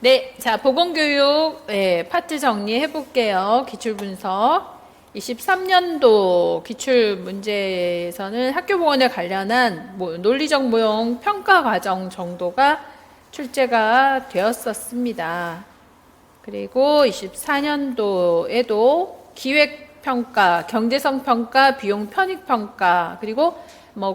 네, 자, 보건교육 파트 정리해 볼게요. 기출분석. 23년도 기출문제에서는 학교보건에 관련한 논리적 모형 평가 과정 정도가 출제가 되었었습니다. 그리고 24년도에도 기획평가, 경제성평가, 비용 편익평가, 그리고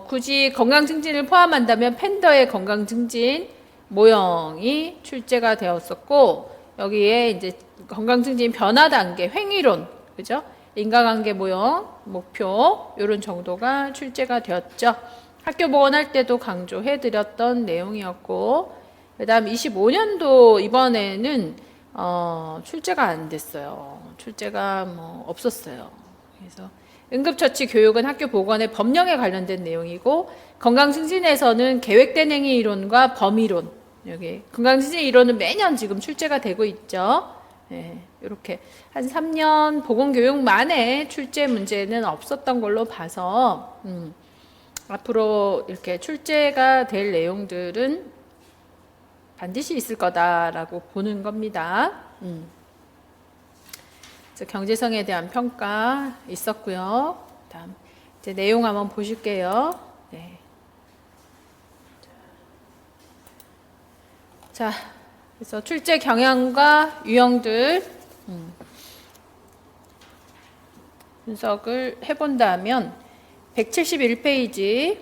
굳이 건강증진을 포함한다면 팬더의 건강증진 모형이 출제가 되었었고, 여기에 이제 건강증진 변화 단계, 횡의론, 그죠? 인과관계 모형, 목표, 이런 정도가 출제가 되었죠. 학교 보건할 때도 강조해드렸던 내용이었고, 그 다음 25년도 이번에는 출제가 안 됐어요. 출제가 없었어요. 그래서 응급처치 교육은 학교 보건의 법령에 관련된 내용이고, 건강증진에서는 계획된 행위 이론과 범위론, 여기 건강증진 이론은 매년 지금 출제가 되고 있죠. 네, 이렇게 한 3년 보건교육 만에 출제 문제는 없었던 걸로 봐서 앞으로 이렇게 출제가 될 내용들은 반드시 있을 거다라고 보는 겁니다. 경제성에 대한 평가 있었고요. 다음 이제 내용 한번 보실게요. 네. 자, 그래서 출제 경향과 유형들 분석을 해본다면 171페이지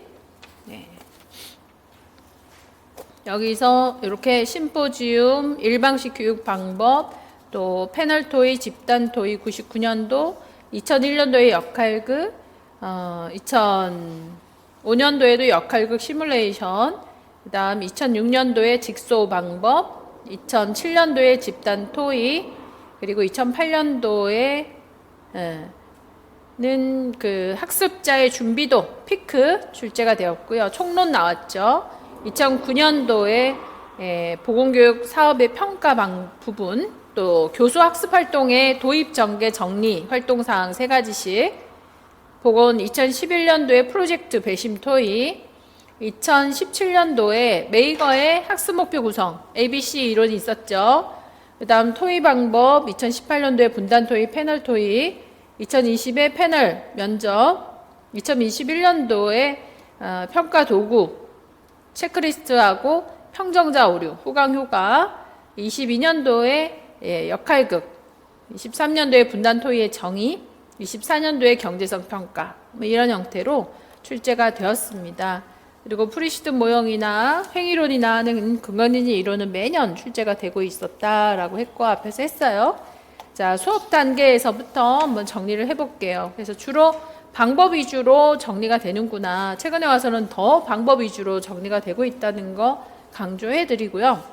여기서 이렇게 심포지움, 일방식 교육 방법, 또 패널 토의, 집단 토의 99년도, 2001년도에 역할극, 2005년도에도 역할극 시뮬레이션, 그 다음 2006년도에 직소 방법, 2007년도에 집단 토의, 그리고 2008년도에 는 그 학습자의 준비도 피크 출제가 되었고요. 총론 나왔죠. 2009년도에 보건교육 사업의 평가 부분, 또 교수 학습 활동의 도입 전개 정리 활동사항 3가지씩, 보건 2011년도에 프로젝트 배심 토의, 2017년도에 메이거의 학습 목표 구성 ABC 이론이 있었죠. 그 다음 토의 방법 2018년도에 분단 토의, 패널 토의, 2020에 패널 면접, 2021년도에 평가 도구 체크리스트하고 평정자 오류 후강 효과, 22년도에 역할극, 23년도에 분단 토의의 정의, 24년도에 경제성 평가, 이런 형태로 출제가 되었습니다. 그리고 프리시드 모형이나 횡의론이나 하는 근거인지 이론은 매년 출제가 되고 있었다라고 했고 앞에서 했어요. 자, 수업 단계에서부터 한번 정리를 해볼게요. 그래서 주로 방법 위주로 정리가 되는구나. 최근에 와서는 더 방법 위주로 정리가 되고 있다는 거 강조해드리고요.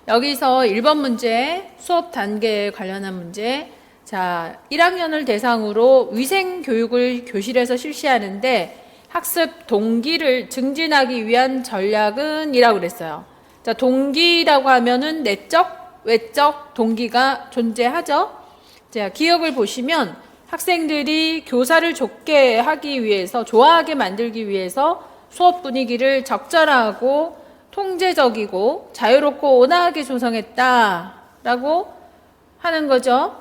여기서 1번 문제, 수업 단계에 관련한 문제. 자, 1학년을 대상으로 위생 교육을 교실에서 실시하는데 학습 동기를 증진하기 위한 전략은 이라고 그랬어요. 자, 동기라고 하면은 내적, 외적 동기가 존재하죠. 자, 기억을 보시면 학생들이 교사를 좋게 하기 위해서, 좋아하게 만들기 위해서 수업 분위기를 적절하고 통제적이고 자유롭고 온화하게 조성했다라고 하는 거죠.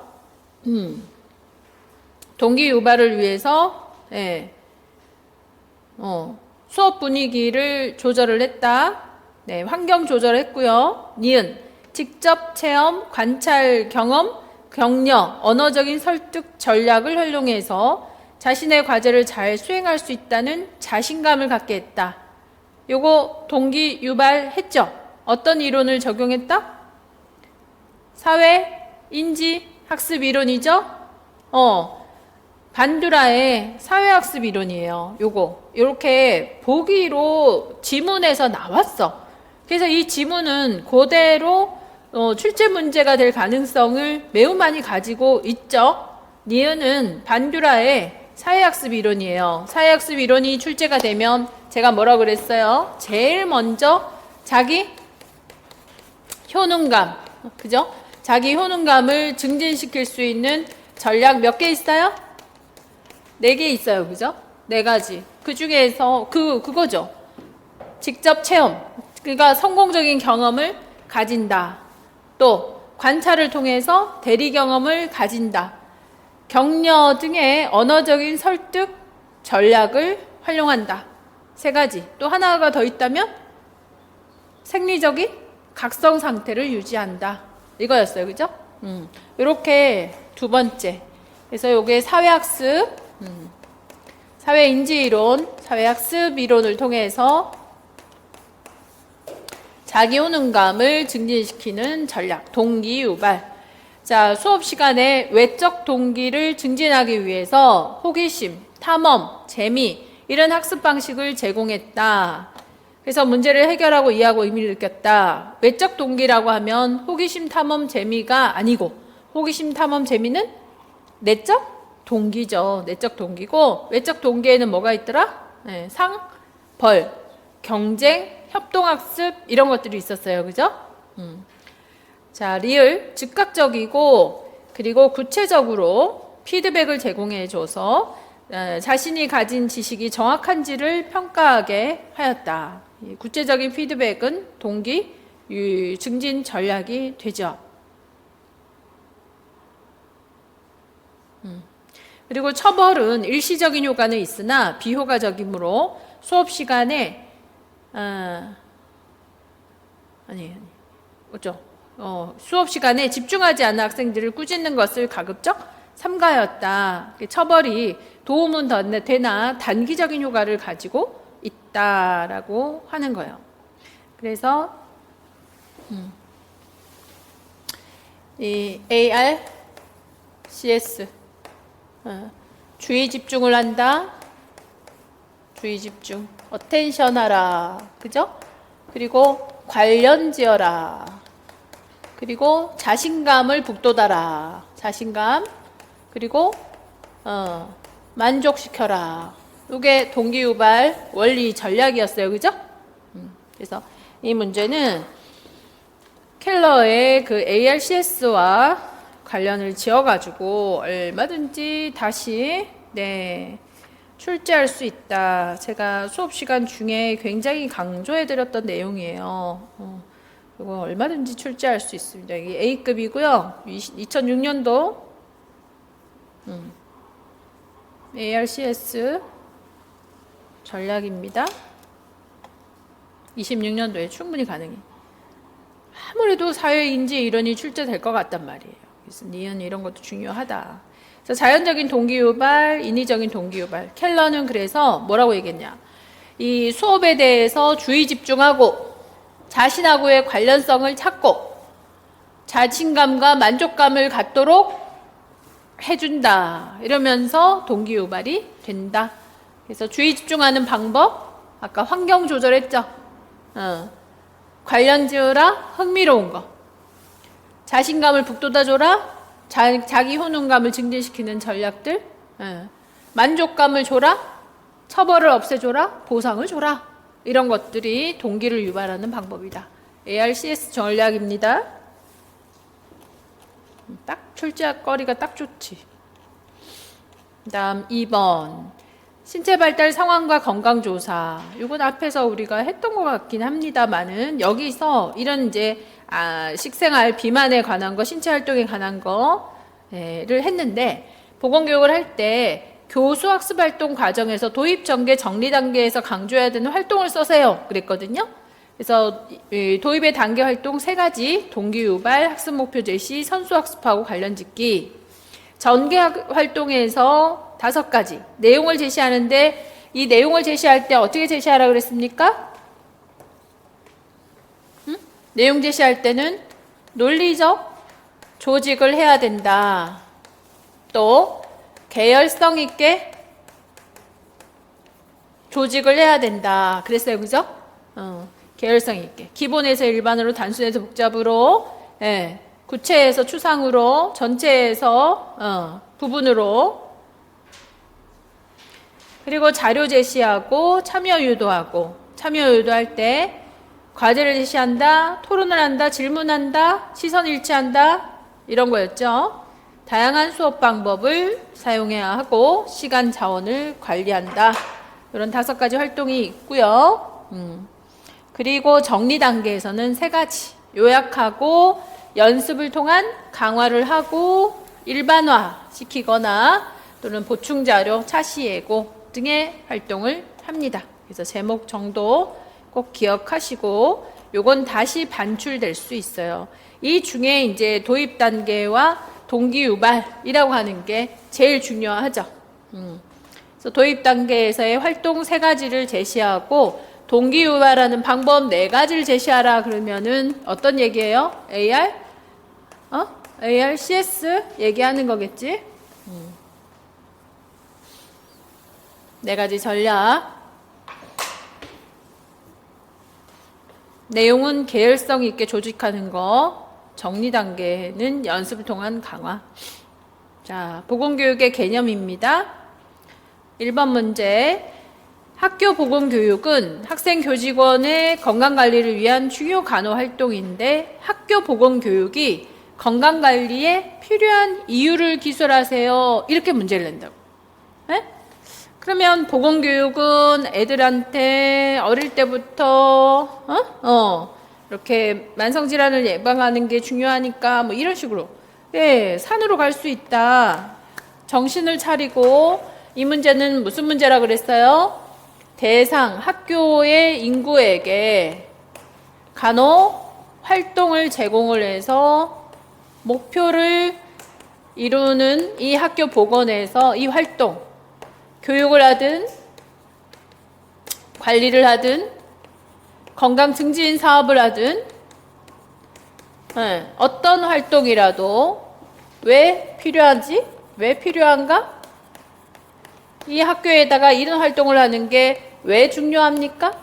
동기 유발을 위해서 수업 분위기를 조절을 했다. 네, 환경 조절했고요. 니은 직접 체험, 관찰 경험, 격려, 언어적인 설득 전략을 활용해서 자신의 과제를 잘 수행할 수 있다는 자신감을 갖게 했다. 요거 동기 유발했죠? 어떤 이론을 적용했다? 사회, 인지, 학습 이론이죠? 반두라의 사회학습 이론이에요. 요거. 요렇게 보기로 지문에서 나왔어. 그래서 이 지문은 그대로 출제 문제가 될 가능성을 매우 많이 가지고 있죠. 니은은 반듀라의 사회학습 이론이에요. 사회학습 이론이 출제가 되면 제가 뭐라고 그랬어요? 제일 먼저 자기 효능감, 그죠? 자기 효능감을 증진시킬 수 있는 전략 몇 개 있어요? 4개 있어요. 그죠? 4가지. 그 중에서 그거죠. 직접 체험. 그러니까 성공적인 경험을 가진다. 또 관찰을 통해서 대리 경험을 가진다. 격려 등의 언어적인 설득 전략을 활용한다. 세 가지. 또 하나가 더 있다면 생리적인 각성 상태를 유지한다. 이거였어요. 그죠? 이렇게 두 번째. 그래서 요게 사회학습, 사회인지이론, 사회학습 이론을 통해서 자기 효능감을 증진시키는 전략, 동기유발. 자, 수업 시간에 외적 동기를 증진하기 위해서 호기심, 탐험, 재미 이런 학습 방식을 제공했다. 그래서 문제를 해결하고 이해하고 의미를 느꼈다. 외적 동기라고 하면 호기심, 탐험, 재미가 아니고 호기심, 탐험, 재미는 내적 동기죠. 내적 동기고 외적 동기에는 뭐가 있더라? 네, 상, 벌, 경쟁, 협동학습 이런 것들이 있었어요. 그죠? 자, 리을, 즉각적이고 그리고 구체적으로 피드백을 제공해줘서 자신이 가진 지식이 정확한지를 평가하게 하였다. 구체적인 피드백은 동기 증진 전략이 되죠. 그리고 처벌은 일시적인 효과는 있으나 비효과적이므로 수업 시간에 수업 시간에 집중하지 않은 학생들을 꾸짖는 것을 가급적 삼가하였다. 처벌이 도움은 되나 단기적인 효과를 가지고 있다라고 하는 거예요. 그래서 이 ARCS 주의 집중을 한다. 주의 집중. 어텐션 하라. 그죠? 그리고 관련 지어라. 그리고 자신감을 북돋아라. 자신감. 그리고 만족시켜라. 이게 동기유발 원리 전략이었어요. 그죠? 그래서 이 문제는 켈러의 그 ARCS와 관련을 지어가지고 얼마든지 다시 출제할 수 있다. 제가 수업 시간 중에 굉장히 강조해드렸던 내용이에요. 이거 얼마든지 출제할 수 있습니다. 이게 A급이고요. 2006년도 ARCS 전략입니다. 26년도에 충분히 가능해. 아무래도 사회인지 이론이 출제될 것 같단 말이에요. 그래서 니은 이런 것도 중요하다. 그래서 자연적인 동기유발, 인위적인 동기유발. 켈러는 그래서 뭐라고 얘기했냐? 이 수업에 대해서 주의 집중하고 자신하고의 관련성을 찾고 자신감과 만족감을 갖도록 해준다. 이러면서 동기유발이 된다. 그래서 주의 집중하는 방법, 아까 환경 조절했죠? 관련 지으라, 흥미로운 거. 자신감을 북돋아줘라, 자기 효능감을 증진시키는 전략들. 만족감을 줘라, 처벌을 없애줘라, 보상을 줘라. 이런 것들이 동기를 유발하는 방법이다. ARCS 전략입니다. 딱 출제할 거리가 딱 좋지. 그 다음 2번 신체 발달 상황과 건강 조사. 이건 앞에서 우리가 했던 것 같긴 합니다만은 여기서 이런 이제 식생활 비만에 관한 거, 신체 활동에 관한 거를 했는데 보건교육을 할 때 교수 학습 활동 과정에서 도입 전개 정리 단계에서 강조해야 되는 활동을 써세요. 그랬거든요. 그래서 도입의 단계 활동 3가지, 동기유발, 학습 목표 제시, 선수 학습하고 관련 짓기. 전개 활동에서 5가지 내용을 제시하는데 이 내용을 제시할 때 어떻게 제시하라 그랬습니까? 내용 제시할 때는 논리적 조직을 해야 된다. 또 계열성 있게 조직을 해야 된다. 그랬어요. 그죠? 계열성 있게. 기본에서 일반으로, 단순에서 복잡으로, 구체에서 추상으로, 전체에서 부분으로. 그리고 자료 제시하고 참여 유도하고. 참여 유도할 때 과제를 제시한다, 토론을 한다, 질문한다, 시선 일치한다 이런 거였죠. 다양한 수업 방법을 사용해야 하고 시간 자원을 관리한다. 이런 5가지 활동이 있고요. 그리고 정리 단계에서는 3가지. 요약하고 연습을 통한 강화를 하고 일반화 시키거나 또는 보충자료, 차시 예고 등의 활동을 합니다. 그래서 제목 정도 꼭 기억하시고 요건 다시 반출될 수 있어요. 이 중에 이제 도입 단계와 동기 유발이라고 하는 게 제일 중요하죠. 그래서 도입 단계에서의 활동 3가지를 제시하고 동기 유발하는 방법 4가지를 제시하라 그러면은 어떤 얘기예요? AR? AR, CS 얘기하는 거겠지? 4가지 전략. 내용은 계열성 있게 조직하는 거, 정리 단계는 연습을 통한 강화. 자, 보건교육의 개념입니다. 1번 문제. 학교 보건교육은 학생 교직원의 건강관리를 위한 주요 간호 활동인데 학교 보건교육이 건강관리에 필요한 이유를 기술하세요. 이렇게 문제를 낸다고. 네? 그러면 보건교육은 애들한테 어릴 때부터 이렇게 만성질환을 예방하는 게 중요하니까 뭐 이런 식으로 산으로 갈 수 있다. 정신을 차리고 이 문제는 무슨 문제라 그랬어요? 대상 학교의 인구에게 간호 활동을 제공을 해서 목표를 이루는 이 학교 보건에서 이 활동 교육을 하든 관리를 하든 건강 증진 사업을 하든 어떤 활동이라도 왜 필요하지? 왜 필요한가? 이 학교에다가 이런 활동을 하는 게 왜 중요합니까?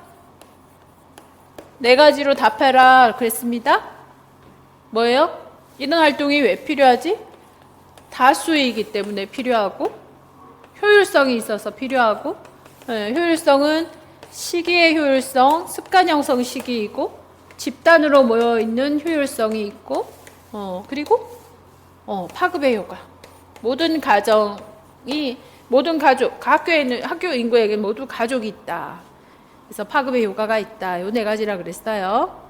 4가지로 답해라 그랬습니다. 뭐예요? 이런 활동이 왜 필요하지? 다수이기 때문에 필요하고 효율성이 있어서 필요하고 효율성은 시기의 효율성, 습관 형성 시기이고 집단으로 모여있는 효율성이 있고 그리고 파급의 효과. 모든 가정이 모든 가족, 학교에 있는 학교 인구에게 모두 가족이 있다. 그래서 파급의 효과가 있다. 요 4가지라 그랬어요.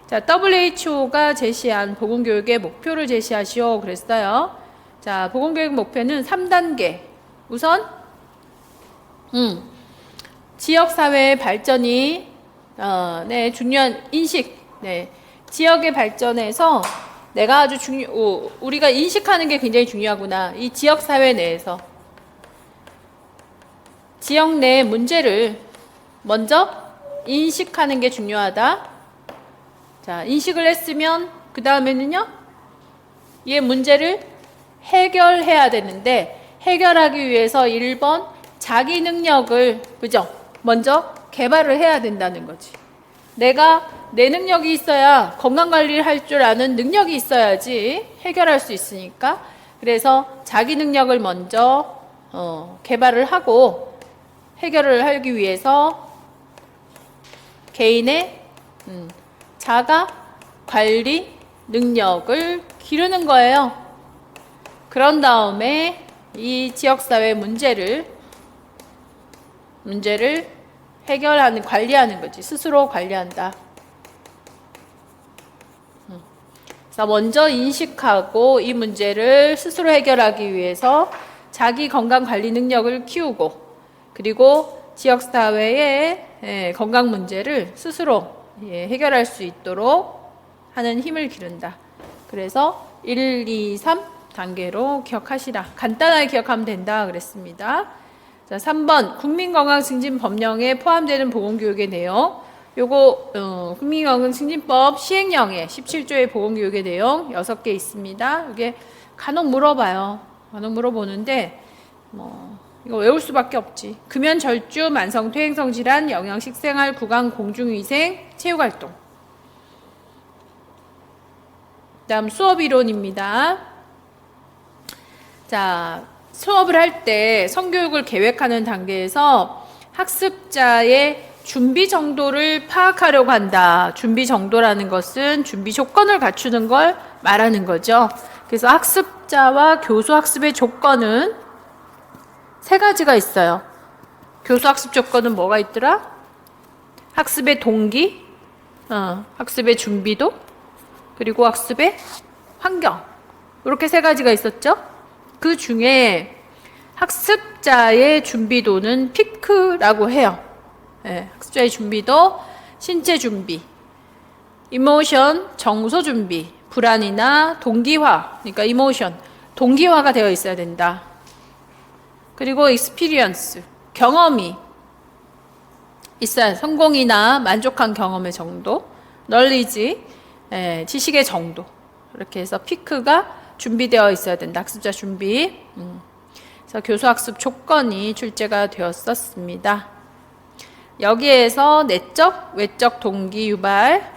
자, WHO가 제시한 보건교육의 목표를 제시하시오 그랬어요. 자, 보건교육 목표는 3단계. 우선 지역사회의 발전이 중요한 인식. 지역의 발전에서 내가 아주 우리가 인식하는 게 굉장히 중요하구나. 이 지역사회 내에서 지역 내 문제를 먼저 인식하는 게 중요하다. 자, 인식을 했으면 그 다음에는요, 이 문제를 해결해야 되는데 해결하기 위해서 1번 자기 능력을 그죠? 먼저 개발을 해야 된다는 거지. 내가 내 능력이 있어야 건강관리를 할 줄 아는 능력이 있어야지 해결할 수 있으니까. 그래서 자기 능력을 먼저 개발을 하고 해결을 하기 위해서 개인의 자가 관리 능력을 기르는 거예요. 그런 다음에 이 지역사회 문제를 해결하는, 관리하는 거지. 스스로 관리한다. 그래서 먼저 인식하고 이 문제를 스스로 해결하기 위해서 자기 건강 관리 능력을 키우고 그리고 지역사회의 건강 문제를 스스로 해결할 수 있도록 하는 힘을 기른다. 그래서 1, 2, 3 단계로 기억하시라. 간단하게 기억하면 된다 그랬습니다. 자, 3번 국민건강증진법령에 포함되는 보건교육의 내용. 요거 국민건강증진법 시행령에 17조의 보건교육의 내용 6개 있습니다. 이게 간혹 물어봐요. 간혹 물어보는데 이거 외울 수밖에 없지. 금연, 절주, 만성 퇴행성 질환, 영양, 식생활, 구강, 공중위생, 체육활동. 다음 수업 이론입니다. 자, 수업을 할 때 성교육을 계획하는 단계에서 학습자의 준비 정도를 파악하려고 한다. 준비 정도라는 것은 준비 조건을 갖추는 걸 말하는 거죠. 그래서 학습자와 교수 학습의 조건은 3가지가 있어요. 교수 학습 조건은 뭐가 있더라? 학습의 동기, 학습의 준비도, 그리고 학습의 환경. 이렇게 세 가지가 있었죠. 그 중에 학습자의 준비도는 피크라고 해요. 네, 학습자의 준비도, 신체 준비, 이모션, 정서 준비, 불안이나 동기화, 그러니까 이모션, 동기화가 되어 있어야 된다. 그리고 익스피리언스, 경험이 있어야, 성공이나 만족한 경험의 정도, 널리지, 지식의 정도. 이렇게 해서 피크가 준비되어 있어야 된다. 학습자 준비. 그래서 교수학습 조건이 출제가 되었었습니다. 여기에서 내적, 외적 동기 유발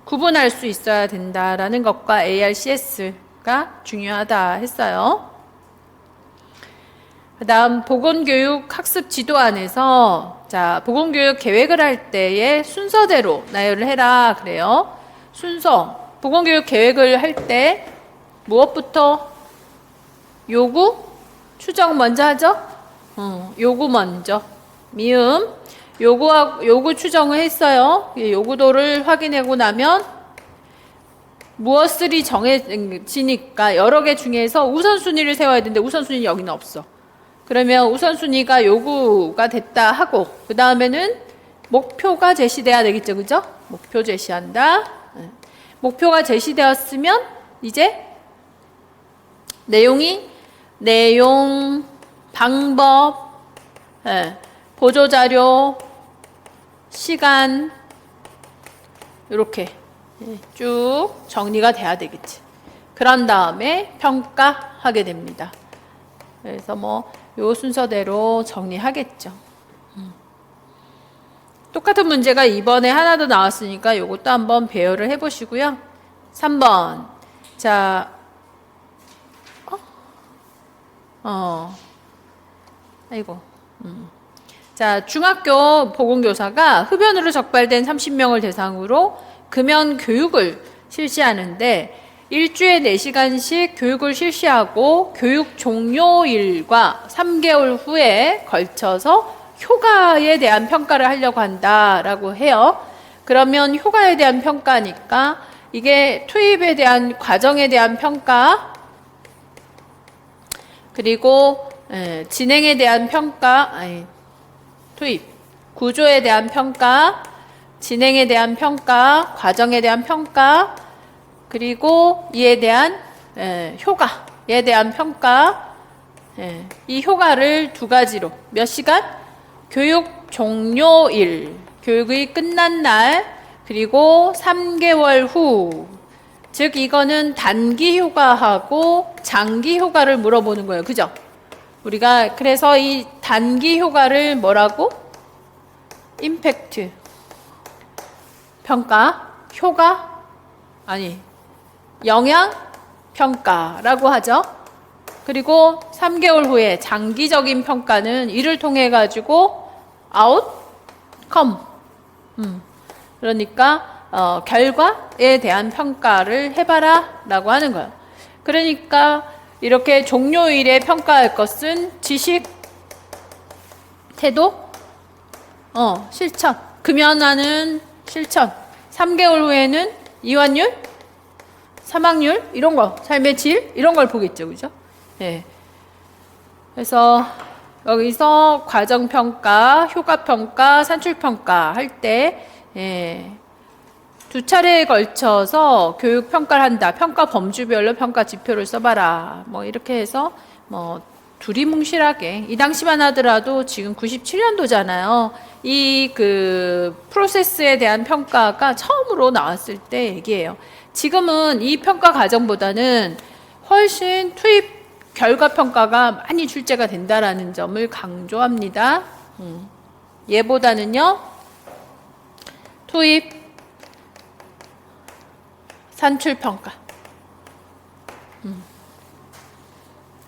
구분할 수 있어야 된다라는 것과 ARCS가 중요하다 했어요. 그 다음 보건교육 학습 지도안에서 자, 보건교육 계획을 할 때의 순서대로 나열을 해라 그래요. 순서, 보건교육 계획을 할 때 무엇부터? 요구, 추정 먼저 하죠? 요구 먼저. 미음, 요구 추정을 했어요. 요구도를 확인하고 나면 무엇을이 정해지니까 여러 개 중에서 우선순위를 세워야 되는데 우선순위 여기는 없어. 그러면 우선순위가 요구가 됐다 하고 그 다음에는 목표가 제시돼야 되겠죠. 그죠? 목표 제시한다. 목표가 제시되었으면 이제 내용, 방법, 보조자료, 시간 이렇게 쭉 정리가 돼야 되겠지. 그런 다음에 평가하게 됩니다. 그래서 요 순서대로 정리하겠죠. 똑같은 문제가 이번에 하나 더 나왔으니까 요것도 한번 배열을 해보시고요. 3번. 자, 아이고. 자, 중학교 보건교사가 흡연으로 적발된 30명을 대상으로 금연 교육을 실시하는데 일주에 4시간씩 교육을 실시하고 교육 종료일과 3개월 후에 걸쳐서 효과에 대한 평가를 하려고 한다라고 해요. 그러면 효과에 대한 평가니까 이게 투입에 대한 과정에 대한 평가, 그리고 진행에 대한 평가, 투입, 구조에 대한 평가, 진행에 대한 평가, 과정에 대한 평가, 그리고 이에 대한 효과에 대한 평가. 이 효과를 두 가지로 몇 시간? 교육 종료일, 교육이 끝난 날, 그리고 3개월 후. 즉 이거는 단기 효과하고 장기 효과를 물어보는 거예요. 그죠? 우리가 그래서 이 단기 효과를 뭐라고? 임팩트 평가, 효과? 아니, 영향 평가라고 하죠. 그리고 3개월 후에 장기적인 평가는 이를 통해 가지고 아웃컴, 그러니까 결과에 대한 평가를 해봐라 라고 하는 거예요. 그러니까 이렇게 종료일에 평가할 것은 지식, 태도, 실천, 금연하는 실천, 3개월 후에는 이완율, 사망률, 이런 거, 삶의 질, 이런 걸 보겠죠. 그죠? 네. 그래서 여기서 과정평가, 효과평가, 산출평가 할 때, 두 차례에 걸쳐서 교육평가를 한다. 평가 범주별로 평가 지표를 써봐라. 이렇게 해서, 두리뭉실하게. 이 당시만 하더라도 지금 97년도잖아요. 이 프로세스에 대한 평가가 처음으로 나왔을 때 얘기예요. 지금은 이 평가 과정보다는 훨씬 투입 결과 평가가 많이 출제가 된다라는 점을 강조합니다. 얘보다는요, 투입, 산출 평가,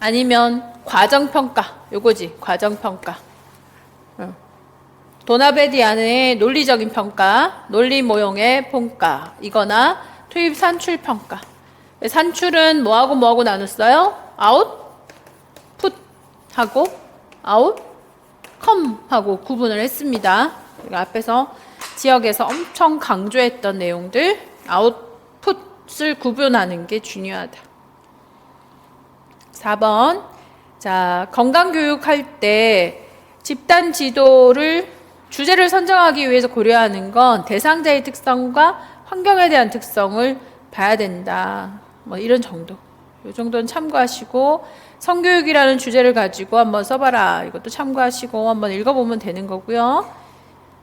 아니면 과정 평가, 요거지, 과정 평가. 도나베디안의 논리적인 평가, 논리 모형의 평가, 이거나 투입 산출 평가. 산출은 뭐하고 나눴어요? 아웃, 풋하고 아웃, 컴하고 구분을 했습니다. 앞에서 지역에서 엄청 강조했던 내용들, 아웃풋을 구분하는 게 중요하다. 4번. 자, 건강교육 할 때 집단 지도를 주제를 선정하기 위해서 고려하는 건 대상자의 특성과 환경에 대한 특성을 봐야 된다. 뭐 이런 정도. 이 정도는 참고하시고, 성교육이라는 주제를 가지고 한번 써봐라. 이것도 참고하시고 한번 읽어보면 되는 거고요.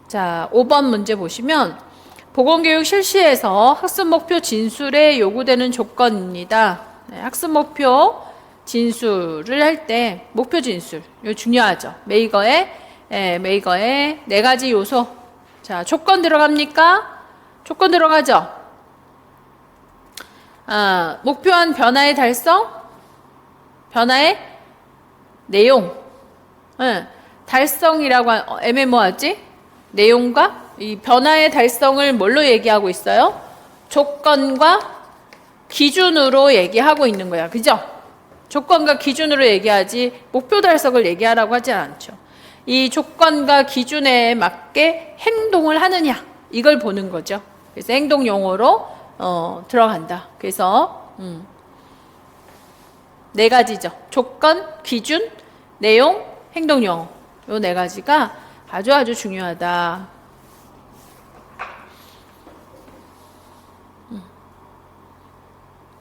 자, 5번 문제 보시면 보건교육 실시에서 학습 목표 진술에 요구되는 조건입니다. 네, 학습 목표 진술을 할 때 목표 진술 이거 중요하죠. 메이거의 4가지 요소. 자, 조건 들어갑니까? 조건 들어가죠. 목표한 변화의 달성, 변화의 내용. 달성이라고 애매모호하지? 내용과 이 변화의 달성을 뭘로 얘기하고 있어요? 조건과 기준으로 얘기하고 있는 거야. 그죠? 조건과 기준으로 얘기하지 목표 달성을 얘기하라고 하지 않죠. 이 조건과 기준에 맞게 행동을 하느냐 이걸 보는 거죠. 그래서 행동 용어로 들어간다. 그래서 4가지죠. 조건, 기준, 내용, 행동 용어. 요 4가지가 아주 중요하다.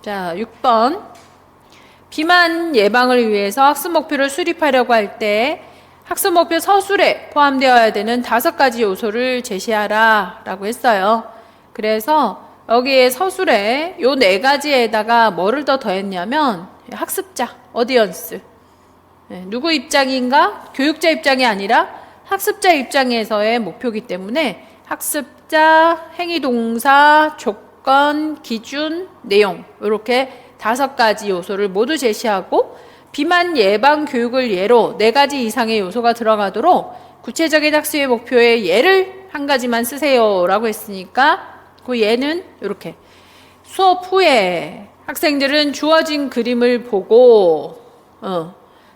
자, 6번. 비만 예방을 위해서 학습 목표를 수립하려고 할 때 학습 목표 서술에 포함되어야 되는 5가지 요소를 제시하라 라고 했어요. 그래서 여기에 서술에 요 4가지에다가 뭐를 더 더했냐면 학습자, 어디언스. 누구 입장인가? 교육자 입장이 아니라 학습자 입장에서의 목표이기 때문에 학습자, 행위동사, 조건, 기준, 내용 이렇게 5가지 요소를 모두 제시하고 비만 예방 교육을 예로 4가지 이상의 요소가 들어가도록 구체적인 학습의 목표의 예를 한 가지만 쓰세요 라고 했으니까 그 예는 이렇게 수업 후에 학생들은 주어진 그림을 보고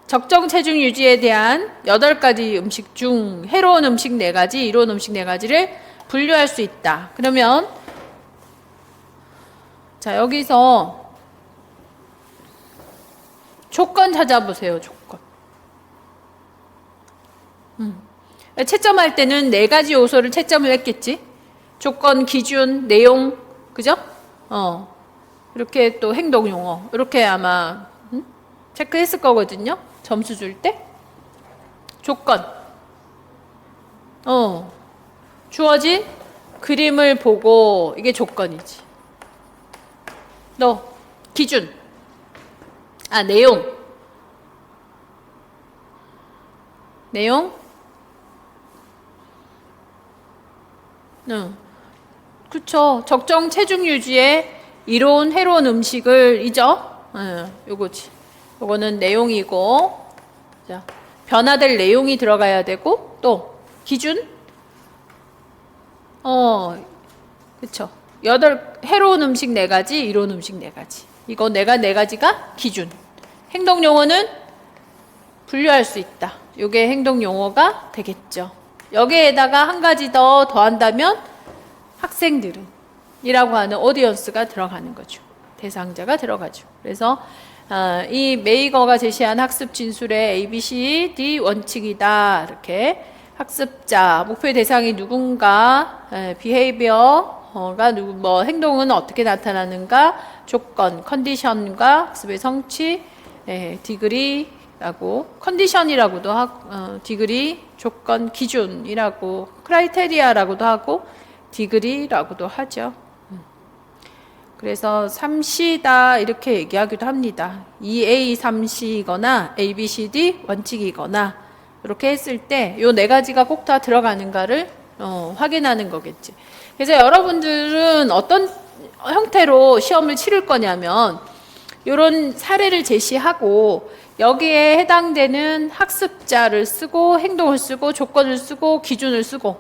적정 체중 유지에 대한 8가지 음식 중 해로운 음식 4가지, 이로운 음식 4가지를 분류할 수 있다. 그러면 자, 여기서 조건 찾아보세요. 조건. 채점할 때는 4가지 요소를 채점을 했겠지. 조건, 기준, 내용, 그죠? 이렇게 또 행동 용어 이렇게 아마 체크했을 거거든요. 점수 줄 때. 조건. 주어진 그림을 보고 이게 조건이지. 너 기준. 내용. 내용? 그쵸. 적정 체중 유지에 이로운 해로운 음식을 이죠. 요거지. 요거는 내용이고, 자, 변화될 내용이 들어가야 되고, 또 기준. 그쵸. 해로운 음식 4가지, 이로운 음식 4가지. 이거 4가지가 기준. 행동 용어는 분류할 수 있다. 요게 행동 용어가 되겠죠. 여기에다가 한 가지 더 더한다면 학생들은 이라고 하는 오디언스가 들어가는 거죠. 대상자가 들어가죠. 그래서 이 메이거가 제시한 학습 진술의 ABCD 원칙이다. 이렇게 학습자, 목표의 대상이 누군가, 비헤이비어가 누구, 행동은 어떻게 나타나는가, 조건, 컨디션과 학습의 성취, 디그리라고, 컨디션이라고도 하고, 디그리, 조건, 기준이라고, 크라이테리아라고도 하고, 디그리라고도 하죠. 그래서 3C다 이렇게 얘기하기도 합니다. 2A, 3C이거나 ABCD 원칙이거나 이렇게 했을 때 요 4가지가 꼭 다 들어가는가를 확인하는 거겠지. 그래서 여러분들은 어떤 형태로 시험을 치를 거냐면 이런 사례를 제시하고 여기에 해당되는 학습자를 쓰고 행동을 쓰고 조건을 쓰고 기준을 쓰고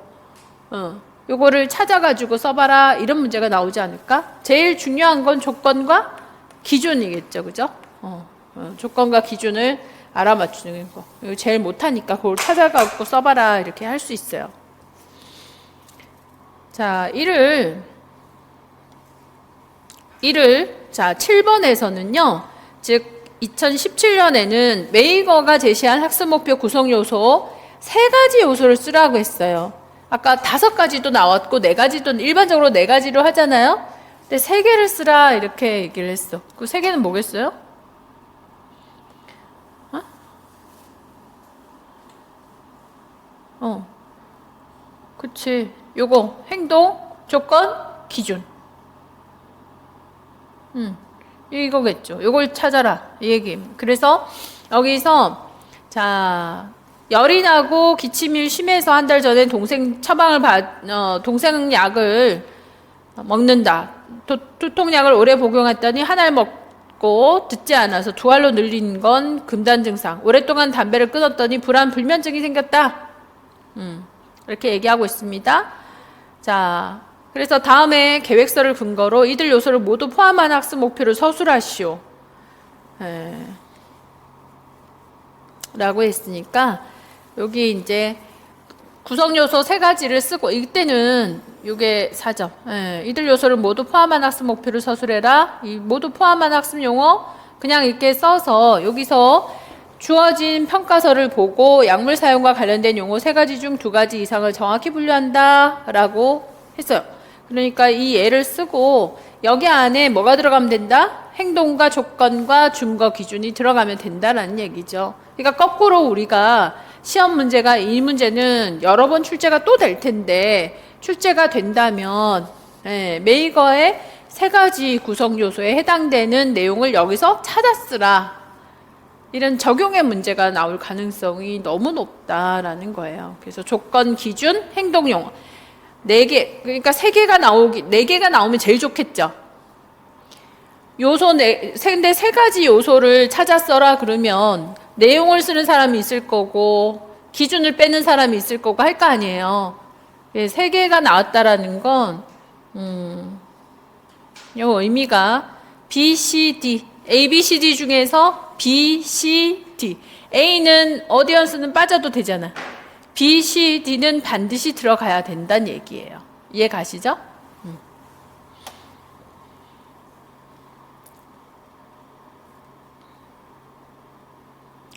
요거를 찾아가지고 써봐라 이런 문제가 나오지 않을까? 제일 중요한 건 조건과 기준이겠죠. 그죠? 조건과 기준을 알아맞추는 거. 이거 제일 못하니까 그걸 찾아가고 써봐라 이렇게 할 수 있어요. 자, 자, 7번에서는요, 즉, 2017년에는 메이거가 제시한 학습 목표 구성 요소 3가지 요소를 쓰라고 했어요. 아까 5가지도 나왔고 4가지도 일반적으로 4가지로 하잖아요. 근데 3개를 쓰라 이렇게 얘기를 했어. 그 3개는 뭐겠어요? 그치. 요거 행동, 조건, 기준. 이거겠죠. 요걸 찾아라 이 얘기. 그래서 여기서 자, 열이 나고 기침이 심해서 한 달 전에 동생 동생 약을 먹는다. 두통약을 오래 복용했더니 한 알 먹고 듣지 않아서 2알로 늘린 건 금단 증상. 오랫동안 담배를 끊었더니 불안 불면증이 생겼다. 이렇게 얘기하고 있습니다. 자, 그래서 다음에 계획서를 근거로 이들 요소를 모두 포함한 학습 목표를 서술하시오. 라고 했으니까 여기 이제 구성 요소 3가지를 쓰고 이때는 요게 4점. 이들 요소를 모두 포함한 학습 목표를 서술해라. 이 모두 포함한 학습 용어 그냥 이렇게 써서 여기서 주어진 평가서를 보고 약물 사용과 관련된 용어 3가지 중 2가지 이상을 정확히 분류한다 라고 했어요. 그러니까 이 예를 쓰고 여기 안에 뭐가 들어가면 된다? 행동과 조건과 준거 기준이 들어가면 된다라는 얘기죠. 그러니까 거꾸로 우리가 시험 문제가 이 문제는 여러 번 출제가 또 될 텐데 출제가 된다면 메이거의 3가지 구성 요소에 해당되는 내용을 여기서 찾아 쓰라. 이런 적용의 문제가 나올 가능성이 너무 높다라는 거예요. 그래서 조건, 기준, 행동 용어 4개, 그러니까 3개가 나오기, 4개가 나오면 제일 좋겠죠. 요소 근데 3가지 요소를 찾아 써라 그러면 내용을 쓰는 사람이 있을 거고 기준을 빼는 사람이 있을 거고 할 거 아니에요. 3개가 나왔다라는 건 요 의미가 B, C, D, A, B, C, D 중에서 B, C, D. A는 어디언스는 빠져도 되잖아. B, C, D는 반드시 들어가야 된다는 얘기예요. 이해 가시죠?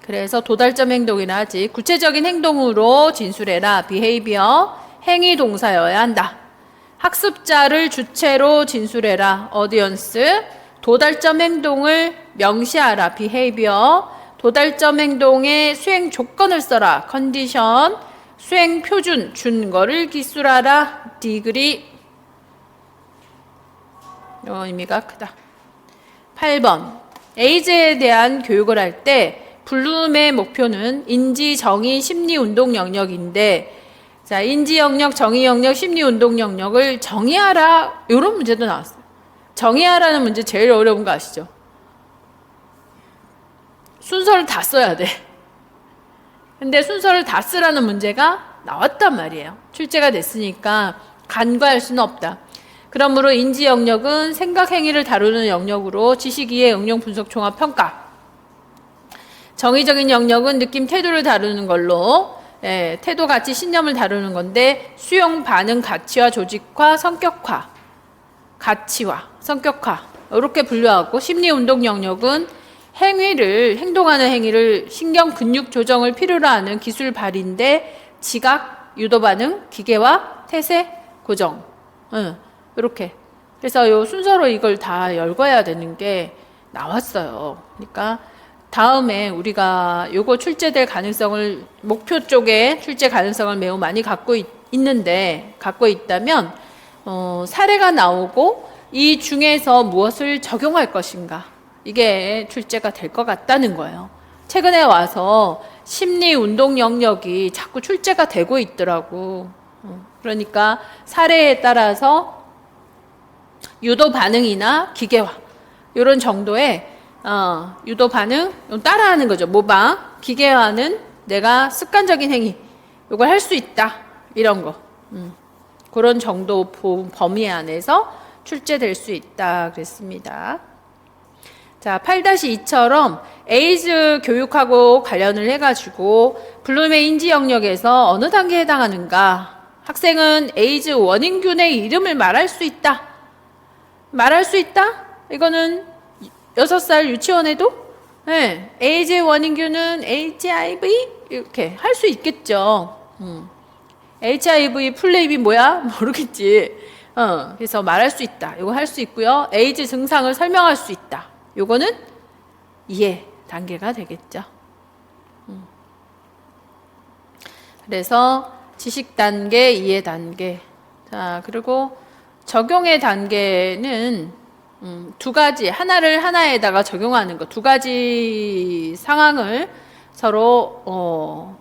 그래서 도달점 행동이나 하지 구체적인 행동으로 진술해라. behavior, 행위 동사여야 한다. 학습자를 주체로 진술해라. audience, 도달점 행동을 명시하라. behavior, 도달점 행동의 수행 조건을 써라. condition, 수행 표준, 준거를 기술하라. degree. 이 의미가 크다. 8번. 에이즈에 대한 교육을 할 때 블룸의 목표는 인지, 정의, 심리, 운동 영역인데 자, 인지 영역, 정의 영역, 심리, 운동 영역을 정의하라. 이런 문제도 나왔어요. 정의하라는 문제 제일 어려운 거 아시죠? 순서를 다 써야 돼. 근데 순서를 다 쓰라는 문제가 나왔단 말이에요. 출제가 됐으니까 간과할 수는 없다. 그러므로 인지 영역은 생각 행위를 다루는 영역으로 지식 이해 응용 분석 종합 평가. 정의적인 영역은 느낌 태도를 다루는 걸로 태도 가치 신념을 다루는 건데 수용 반응 가치와 조직화 성격화 가치화 성격화 이렇게 분류하고 심리 운동 영역은 행동하는 행위를 신경 근육 조정을 필요로 하는 기술 발휘인데 지각 유도 반응 기계와 태세 고정 이렇게 그래서 요 순서로 이걸 다 읽어야 되는 게 나왔어요. 그러니까 다음에 우리가 요거 출제될 가능성을 목표 쪽에 출제 가능성을 매우 많이 갖고 있다면 사례가 나오고 이 중에서 무엇을 적용할 것인가 이게 출제가 될 것 같다는 거예요. 최근에 와서 심리 운동 영역이 자꾸 출제가 되고 있더라고. 그러니까 사례에 따라서 유도 반응이나 기계화 이런 정도의 유도 반응 따라하는 거죠. 모방 기계화는 내가 습관적인 행위 이걸 할 수 있다 이런 거 그런 정도 범위 안에서 출제될 수 있다 그랬습니다. 자 8-2처럼 에이즈 교육하고 관련을 해가지고 블룸의 인지 영역에서 어느 단계에 해당하는가 학생은 에이즈 원인균의 이름을 말할 수 있다. 말할 수 있다? 이거는 6살 유치원에도 에이즈 원인균은 HIV 이렇게 할 수 있겠죠. HIV 풀네임이 뭐야? 모르겠지. 그래서 말할 수 있다. 이거 할 수 있고요. 에이즈 증상을 설명할 수 있다. 요거는 이해 단계가 되겠죠. 그래서 지식 단계, 이해 단계. 자, 그리고 적용의 단계는 두 가지, 하나를 하나에다가 적용하는 거, 두 가지 상황을 서로,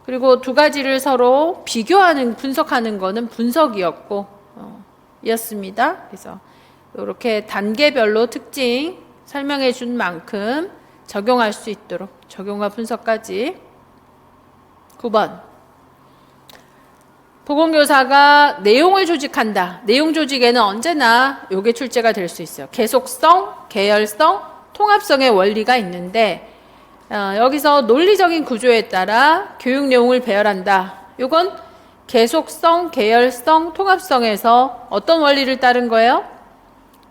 그리고 두 가지를 서로 비교하는, 분석하는 거는 분석이었고, 이었습니다. 그래서 이렇게 단계별로 특징 설명해 준 만큼 적용할 수 있도록 적용과 분석까지. 9번. 보건교사가 내용을 조직한다. 내용 조직에는 언제나 요게 출제가 될 수 있어요. 계속성, 계열성, 통합성의 원리가 있는데 여기서 논리적인 구조에 따라 교육 내용을 배열한다. 요건 계속성, 계열성, 통합성에서 어떤 원리를 따른 거예요?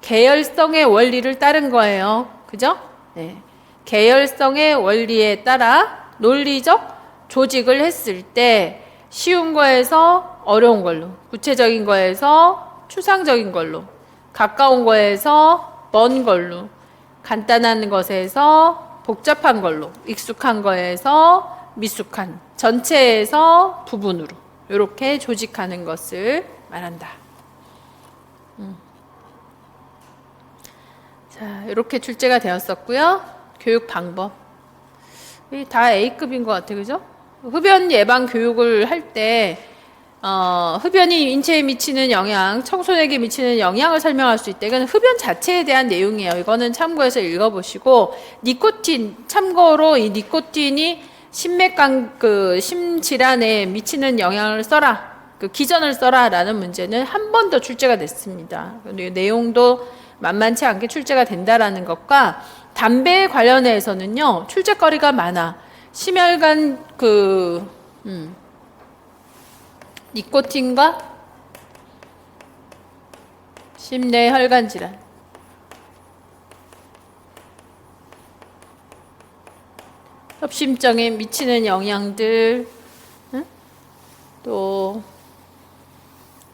계열성의 원리를 따른 거예요. 그죠? 네. 계열성의 원리에 따라 논리적 조직을 했을 때 쉬운 거에서 어려운 걸로, 구체적인 거에서 추상적인 걸로, 가까운 거에서 먼 걸로, 간단한 것에서 복잡한 걸로, 익숙한 거에서 미숙한, 전체에서 부분으로 이렇게 조직하는 것을 말한다. 자, 이렇게 출제가 되었었고요. 교육 방법. 다 A급인 것 같아요. 그죠? 흡연 예방 교육을 할 때 흡연이 인체에 미치는 영향, 청소년에게 미치는 영향을 설명할 수 있다. 이건 흡연 자체에 대한 내용이에요. 이거는 참고해서 읽어보시고, 니코틴, 참고로 이 니코틴이 심질환에 미치는 영향을 써라. 기전을 써라라는 문제는 한 번 더 출제가 됐습니다. 내용도 만만치 않게 출제가 된다라는 것과 담배에 관련해서는요, 출제거리가 많아. 심혈관 니코틴과 심뇌혈관 질환, 협심증에 미치는 영향들, 또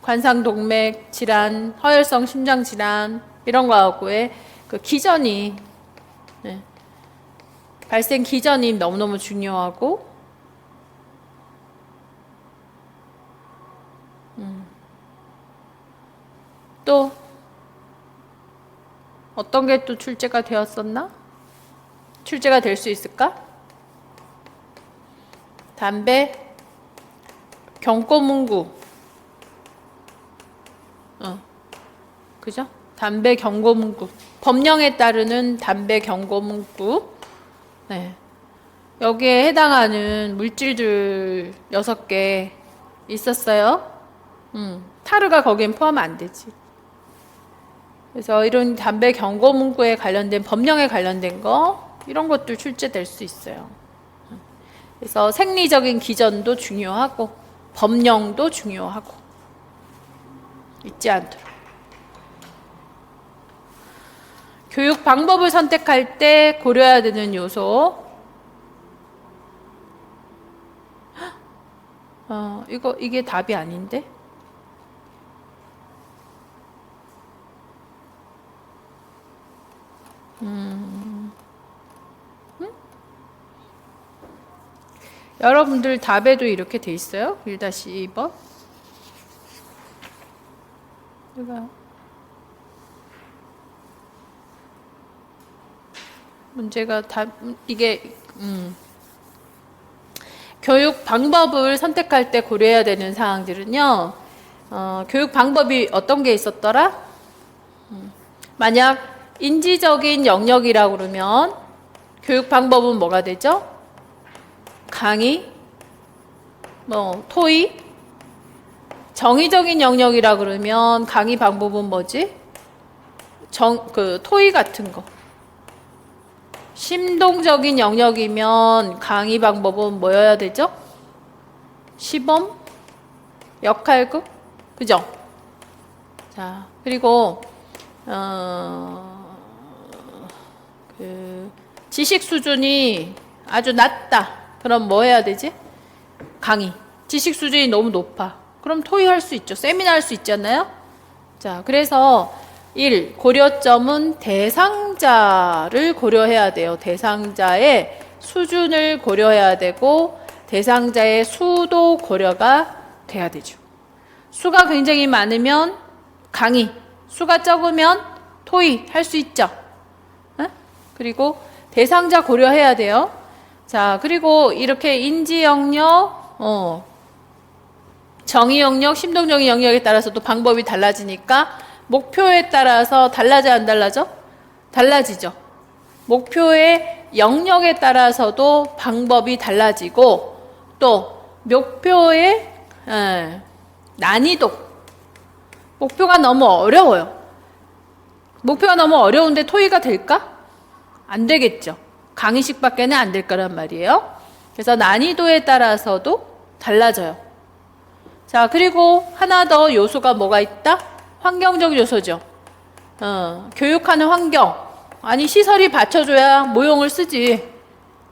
관상동맥 질환, 허혈성 심장 질환 이런 거하고의 기전이 발생 기전이 너무너무 중요하고 또 어떤 게 또 출제가 되었었나? 출제가 될 수 있을까? 담배, 경고문구. 그죠? 담배 경고문구. 법령에 따르는 담배 경고문구. 네. 여기에 해당하는 물질들 6개 있었어요. 타르가 거기엔 포함 안 되지. 그래서 이런 담배 경고문구에 관련된, 법령에 관련된 거, 이런 것도 출제될 수 있어요. 그래서 생리적인 기전도 중요하고, 법령도 중요하고, 잊지 않도록. 교육 방법을 선택할 때 고려해야 되는 요소. 이게 답이 아닌데? 여러분들 답에도 이렇게 돼 있어요? 1-2번. 이거 문제가 이게 교육 방법을 선택할 때 고려해야 되는 사항들은요. 교육 방법이 어떤 게 있었더라? 만약 인지적인 영역이라고 그러면 교육 방법은 뭐가 되죠? 강의, 토의. 정의적인 영역이라 그러면 강의 방법은 뭐지? 토의 같은 거. 심동적인 영역이면 강의 방법은 뭐여야 되죠? 시범? 역할극, 그죠? 자, 그리고 지식 수준이 아주 낮다. 그럼 뭐 해야 되지? 강의. 지식 수준이 너무 높아. 그럼 토의 할 수 있죠. 세미나 할 수 있잖아요. 자, 그래서 1. 고려점은 대상자를 고려해야 돼요. 대상자의 수준을 고려해야 되고 대상자의 수도 고려가 돼야 되죠. 수가 굉장히 많으면 강의, 수가 적으면 토의 할 수 있죠. 그리고 대상자 고려해야 돼요. 자, 그리고 이렇게 인지 영역, 정의 영역, 심동정의 영역에 따라서 또 방법이 달라지니까 목표에 따라서 달라져 안 달라져? 달라지죠. 목표의 영역에 따라서도 방법이 달라지고 또 목표의 난이도, 목표가 너무 어려워요. 목표가 너무 어려운데 토의가 될까? 안 되겠죠. 강의식밖에는 안 될 거란 말이에요. 그래서 난이도에 따라서도 달라져요. 자, 그리고 하나 더 요소가 뭐가 있다? 환경적 요소죠. 교육하는 환경. 아니, 시설이 받쳐줘야 모형을 쓰지.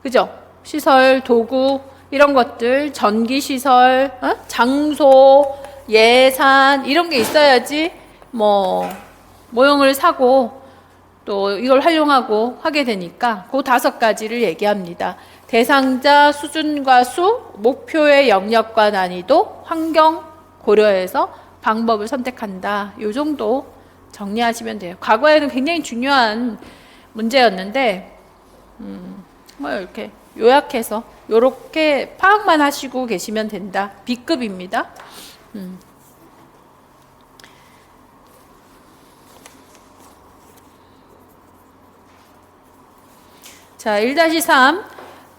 그죠? 시설, 도구, 이런 것들, 전기시설, 장소, 예산, 이런 게 있어야지, 모형을 사고, 또 이걸 활용하고 하게 되니까, 그 5가지를 얘기합니다. 대상자 수준과 수, 목표의 영역과 난이도, 환경 고려해서 방법을 선택한다. 요 정도 정리하시면 돼요. 과거에는 굉장히 중요한 문제였는데, 이렇게 요약해서 요렇게 파악만 하시고 계시면 된다. B급입니다. 자, 1-3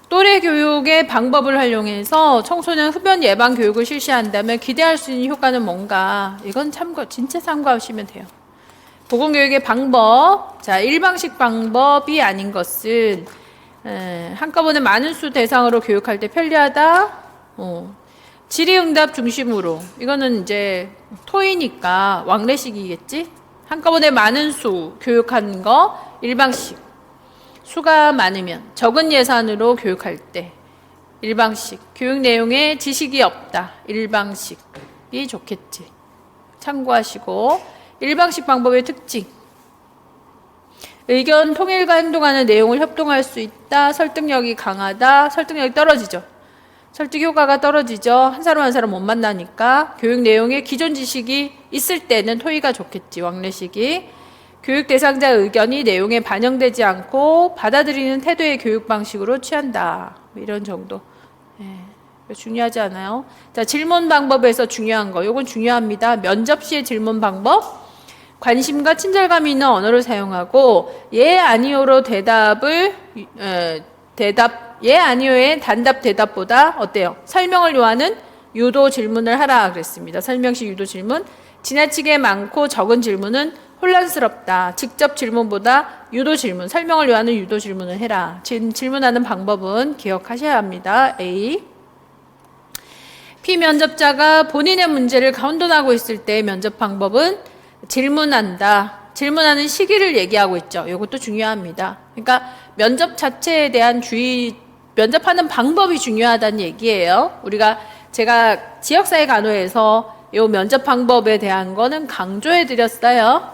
또래 교육의 방법을 활용해서 청소년 흡연 예방 교육을 실시한다면 기대할 수 있는 효과는 뭔가? 이건 진짜 참고하시면 돼요. 보건교육의 방법. 자, 일방식 방법이 아닌 것은 한꺼번에 많은 수 대상으로 교육할 때 편리하다. 질의응답 중심으로. 이거는 이제 토이니까 왕래식이겠지. 한꺼번에 많은 수 교육하는 거 일방식. 수가 많으면 적은 예산으로 교육할 때 일방식. 교육 내용에 지식이 없다. 일방식이 좋겠지. 참고하시고. 일방식 방법의 특징. 의견 통일과 행동하는 내용을 협동할 수 있다. 설득력이 강하다. 설득력이 떨어지죠. 설득 효과가 떨어지죠. 한 사람 한 사람 못 만나니까. 교육 내용에 기존 지식이 있을 때는 토의가 좋겠지. 왕래식이. 교육 대상자 의견이 내용에 반영되지 않고 받아들이는 태도의 교육 방식으로 취한다. 이런 정도. 중요하지 않아요? 자, 질문 방법에서 중요한 거. 요건 중요합니다. 면접 시의 질문 방법. 관심과 친절감이 있는 언어를 사용하고 예, 아니오로 예, 아니오의 단답 대답보다 어때요? 설명을 요하는 유도 질문을 하라 그랬습니다. 설명식 유도 질문. 지나치게 많고 적은 질문은 혼란스럽다. 직접 질문보다 유도 질문, 설명을 요하는 유도 질문을 해라. 질문하는 방법은 기억하셔야 합니다. A. 피면접자가 본인의 문제를 혼돈하고 있을 때 면접 방법은 질문한다. 질문하는 시기를 얘기하고 있죠. 이것도 중요합니다. 그러니까 면접 자체에 대한 면접하는 방법이 중요하다는 얘기예요. 제가 지역사회 간호에서 이 면접 방법에 대한 거는 강조해 드렸어요.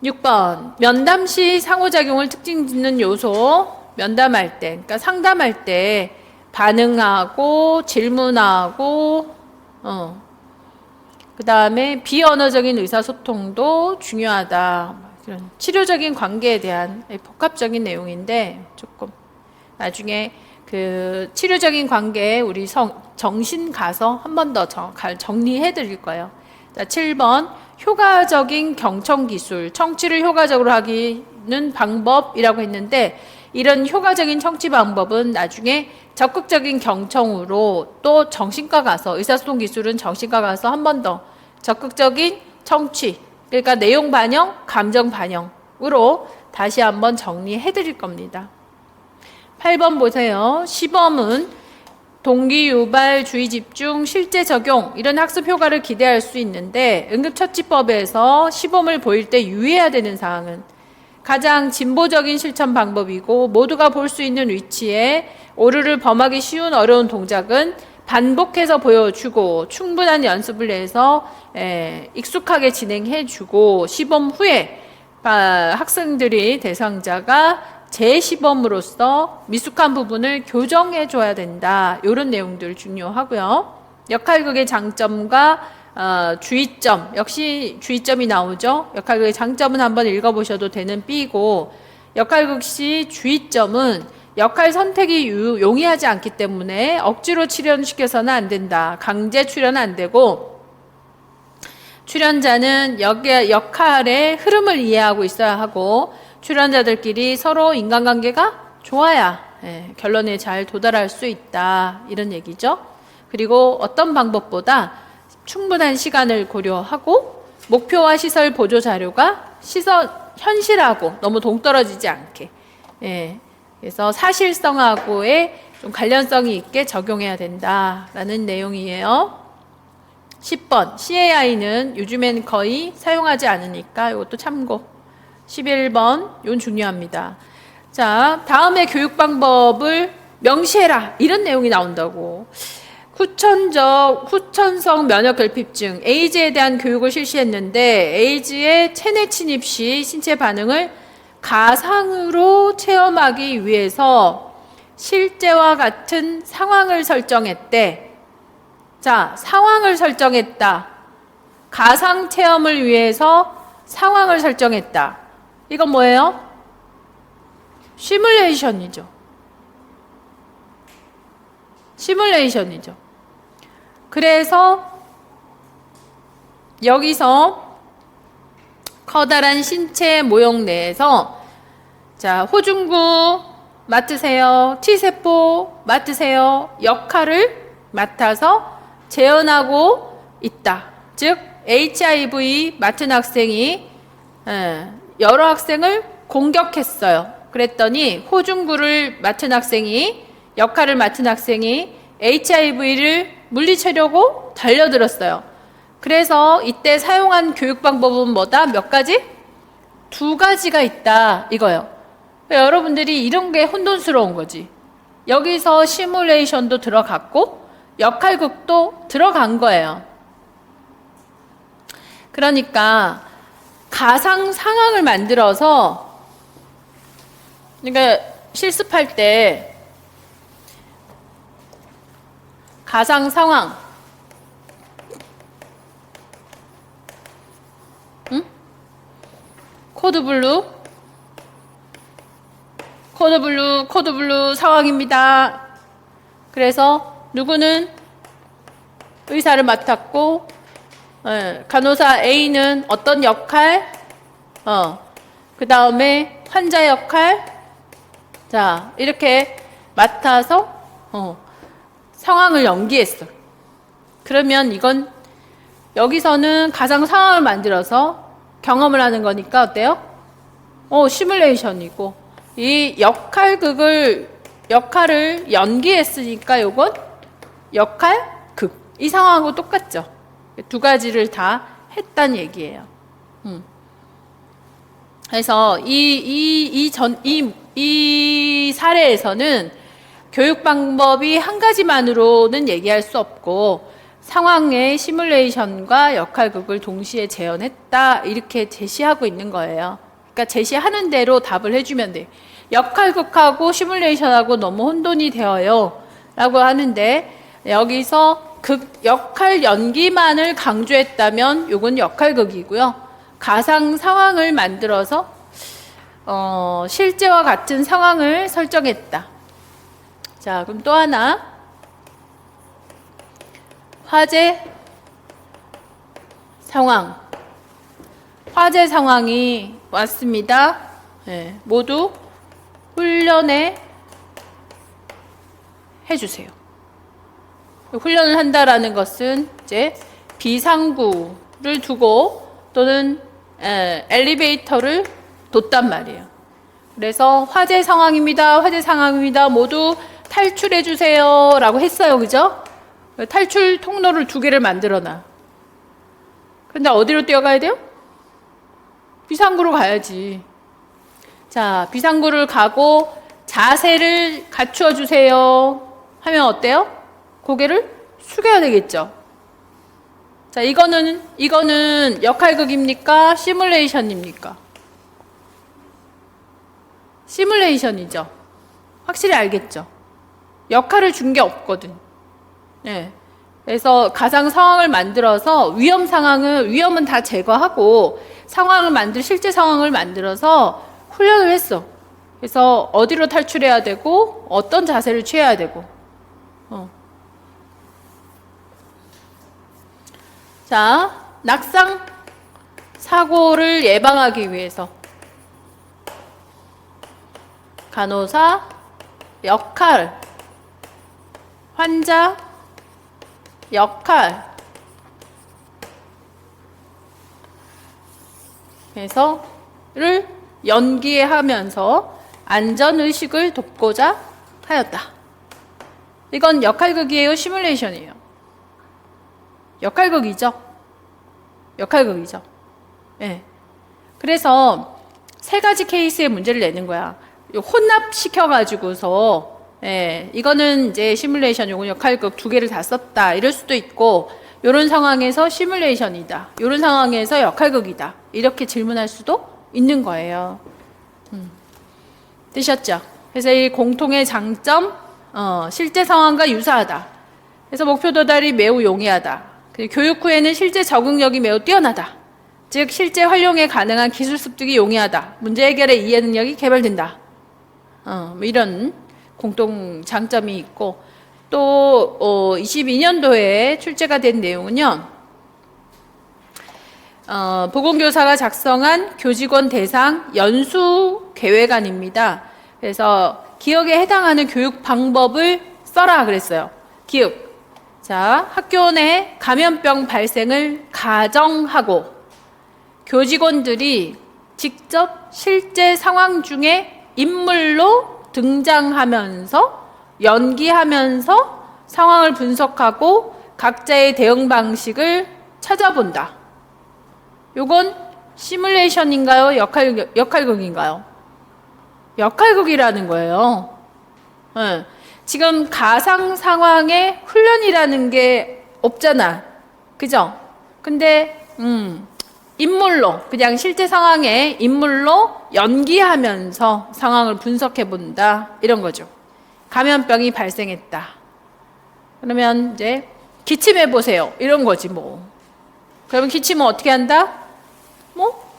6번. 면담 시 상호작용을 특징 짓는 요소. 면담할 때, 그러니까 상담할 때 반응하고 질문하고 그 다음에 비언어적인 의사소통도 중요하다. 이런 치료적인 관계에 대한 복합적인 내용인데 조금 나중에 그 치료적인 관계 우리 정신 가서 한 번 더 정리해 드릴 거예요. 자, 7번. 효과적인 경청 기술. 청취를 효과적으로 하기는 방법이라고 했는데 이런 효과적인 청취 방법은 나중에 적극적인 경청으로 또 정신과 가서 의사소통 기술은 정신과 가서 한 번 더 적극적인 청취, 그러니까 내용 반영, 감정 반영으로 다시 한번 정리해 드릴 겁니다. 8번 보세요. 시범은 동기 유발, 주의 집중, 실제 적용 이런 학습 효과를 기대할 수 있는데 응급처치법에서 시범을 보일 때 유의해야 되는 사항은 가장 진보적인 실천 방법이고 모두가 볼 수 있는 위치에 오류를 범하기 쉬운 어려운 동작은 반복해서 보여주고 충분한 연습을 해서 익숙하게 진행해주고 시범 후에 학생들이 대상자가 재시범으로서 미숙한 부분을 교정해 줘야 된다. 이런 내용들 중요하고요. 역할극의 장점과 주의점, 역시 주의점이 나오죠. 역할극의 장점은 한번 읽어보셔도 되는 B고 역할극 시 주의점은 역할 선택이 용이하지 않기 때문에 억지로 출연시켜서는 안 된다. 강제 출연은 안 되고 출연자는 역할의 흐름을 이해하고 있어야 하고 출연자들끼리 서로 인간관계가 좋아야 결론에 잘 도달할 수 있다. 이런 얘기죠. 그리고 어떤 방법보다 충분한 시간을 고려하고 목표와 시설 보조 자료가 현실하고 너무 동떨어지지 않게 그래서 사실성하고의 좀 관련성이 있게 적용해야 된다라는 내용이에요. 10번 CAI는 요즘엔 거의 사용하지 않으니까 이것도 참고. 11번 이건 중요합니다. 자, 다음에 교육 방법을 명시해라 이런 내용이 나온다고. 후천성 면역 결핍증 에이즈에 대한 교육을 실시했는데 에이즈의 체내 침입 시 신체 반응을 가상으로 체험하기 위해서 실제와 같은 상황을 설정했대. 자, 상황을 설정했다. 가상 체험을 위해서 상황을 설정했다. 이건 뭐예요? 시뮬레이션이죠. 시뮬레이션이죠. 그래서 여기서 커다란 신체 모형 내에서 자, 호중구 맡으세요. T세포 맡으세요. 역할을 맡아서 재현하고 있다. 즉 HIV 맡은 학생이 여러 학생을 공격했어요. 그랬더니 호중구를 맡은 학생이 역할을 맡은 학생이 HIV를 물리치려고 달려들었어요. 그래서 이때 사용한 교육 방법은 뭐다? 몇 가지? 2가지가 있다 이거요. 여러분들이 이런 게 혼돈스러운 거지. 여기서 시뮬레이션도 들어갔고 역할극도 들어간 거예요. 그러니까 가상 상황을 만들어서 그러니까 실습할 때 가상 상황 코드 블루 상황입니다. 그래서 누구는 의사를 맡았고 간호사 A는 어떤 역할 그 다음에 환자 역할 자 이렇게 맡아서 상황을 연기했어. 그러면 이건 여기서는 가상 상황을 만들어서 경험을 하는 거니까 어때요? 시뮬레이션이고 이 역할을 연기했으니까 요건 역할극 이 상황하고 똑같죠. 2가지를 다 했단 얘기예요. 그래서 이 사례에서는 교육 방법이 한 가지만으로는 얘기할 수 없고 상황의 시뮬레이션과 역할극을 동시에 재현했다 이렇게 제시하고 있는 거예요. 그러니까 제시하는 대로 답을 해주면 돼. 역할극하고 시뮬레이션하고 너무 혼돈이 되어요 라고 하는데 여기서 역할 연기만을 강조했다면 이건 역할극이고요. 가상 상황을 만들어서 실제와 같은 상황을 설정했다. 자, 그럼 또 하나 화재 상황. 화재 상황이 왔습니다. 모두 훈련해 해주세요. 훈련을 한다라는 것은 이제 비상구를 두고 또는 엘리베이터를 뒀단 말이에요. 그래서 화재 상황입니다. 모두 탈출해 주세요 라고 했어요. 그죠? 탈출 통로를 2개를 만들어 놔. 근데 어디로 뛰어가야 돼요? 비상구로 가야지. 자, 비상구를 가고 자세를 갖추어 주세요 하면 어때요? 고개를 숙여야 되겠죠. 자, 이거는 역할극입니까? 시뮬레이션입니까? 시뮬레이션이죠. 확실히 알겠죠. 역할을 준 게 없거든. 네. 그래서 가상 상황을 만들어서 위험은 다 제거하고 실제 상황을 만들어서 훈련을 했어. 그래서 어디로 탈출해야 되고 어떤 자세를 취해야 되고. 자, 낙상 사고를 예방하기 위해서 간호사, 역할, 환자, 역할 해서를 연기하면서 안전의식을 돕고자 하였다. 이건 역할극이에요? 시뮬레이션이에요? 역할극이죠. 역할극이죠. 예. 그래서 3가지 케이스의 문제를 내는 거야. 혼합시켜가지고서, 예, 이거는 이제 시뮬레이션, 요건 역할극 2개를 다 썼다. 이럴 수도 있고, 요런 상황에서 시뮬레이션이다. 요런 상황에서 역할극이다. 이렇게 질문할 수도 있는 거예요. 되셨죠? 그래서 이 공통의 장점, 실제 상황과 유사하다. 그래서 목표 도달이 매우 용이하다. 교육 후에는 실제 적응력이 매우 뛰어나다. 즉 실제 활용에 가능한 기술 습득이 용이하다. 문제 해결의 이해 능력이 개발된다. 뭐 이런 공통 장점이 있고, 또 22년도에 출제가 된 내용은요. 보건교사가 작성한 교직원 대상 연수 계획안입니다. 그래서 기억에 해당하는 교육 방법을 써라 그랬어요. 기억. 자, 학교 내 감염병 발생을 가정하고 교직원들이 직접 실제 상황 중에 인물로 등장하면서 연기하면서 상황을 분석하고 각자의 대응 방식을 찾아본다. 요건 시뮬레이션인가요? 역할극인가요? 역할극이라는 거예요. 네. 지금 가상 상황에 훈련이라는 게 없잖아. 그죠? 근데 인물로, 그냥 실제 상황에 인물로 연기하면서 상황을 분석해 본다. 이런 거죠. 감염병이 발생했다. 그러면 이제 기침해 보세요. 이런 거지 뭐. 그러면 기침은 어떻게 한다? 뭐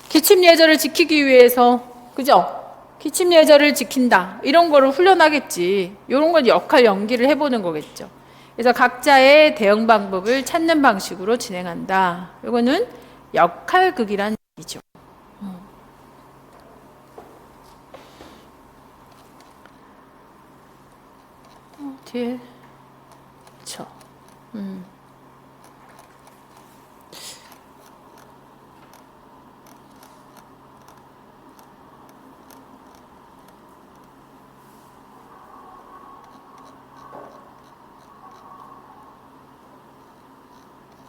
기침 예절을 지키기 위해서, 그죠? 기침 예절을 지킨다. 이런 거를 훈련하겠지. 이런 건 역할 연기를 해보는 거겠죠. 그래서 각자의 대응 방법을 찾는 방식으로 진행한다. 이거는 역할극이란 얘기죠. 뒤에 쳐.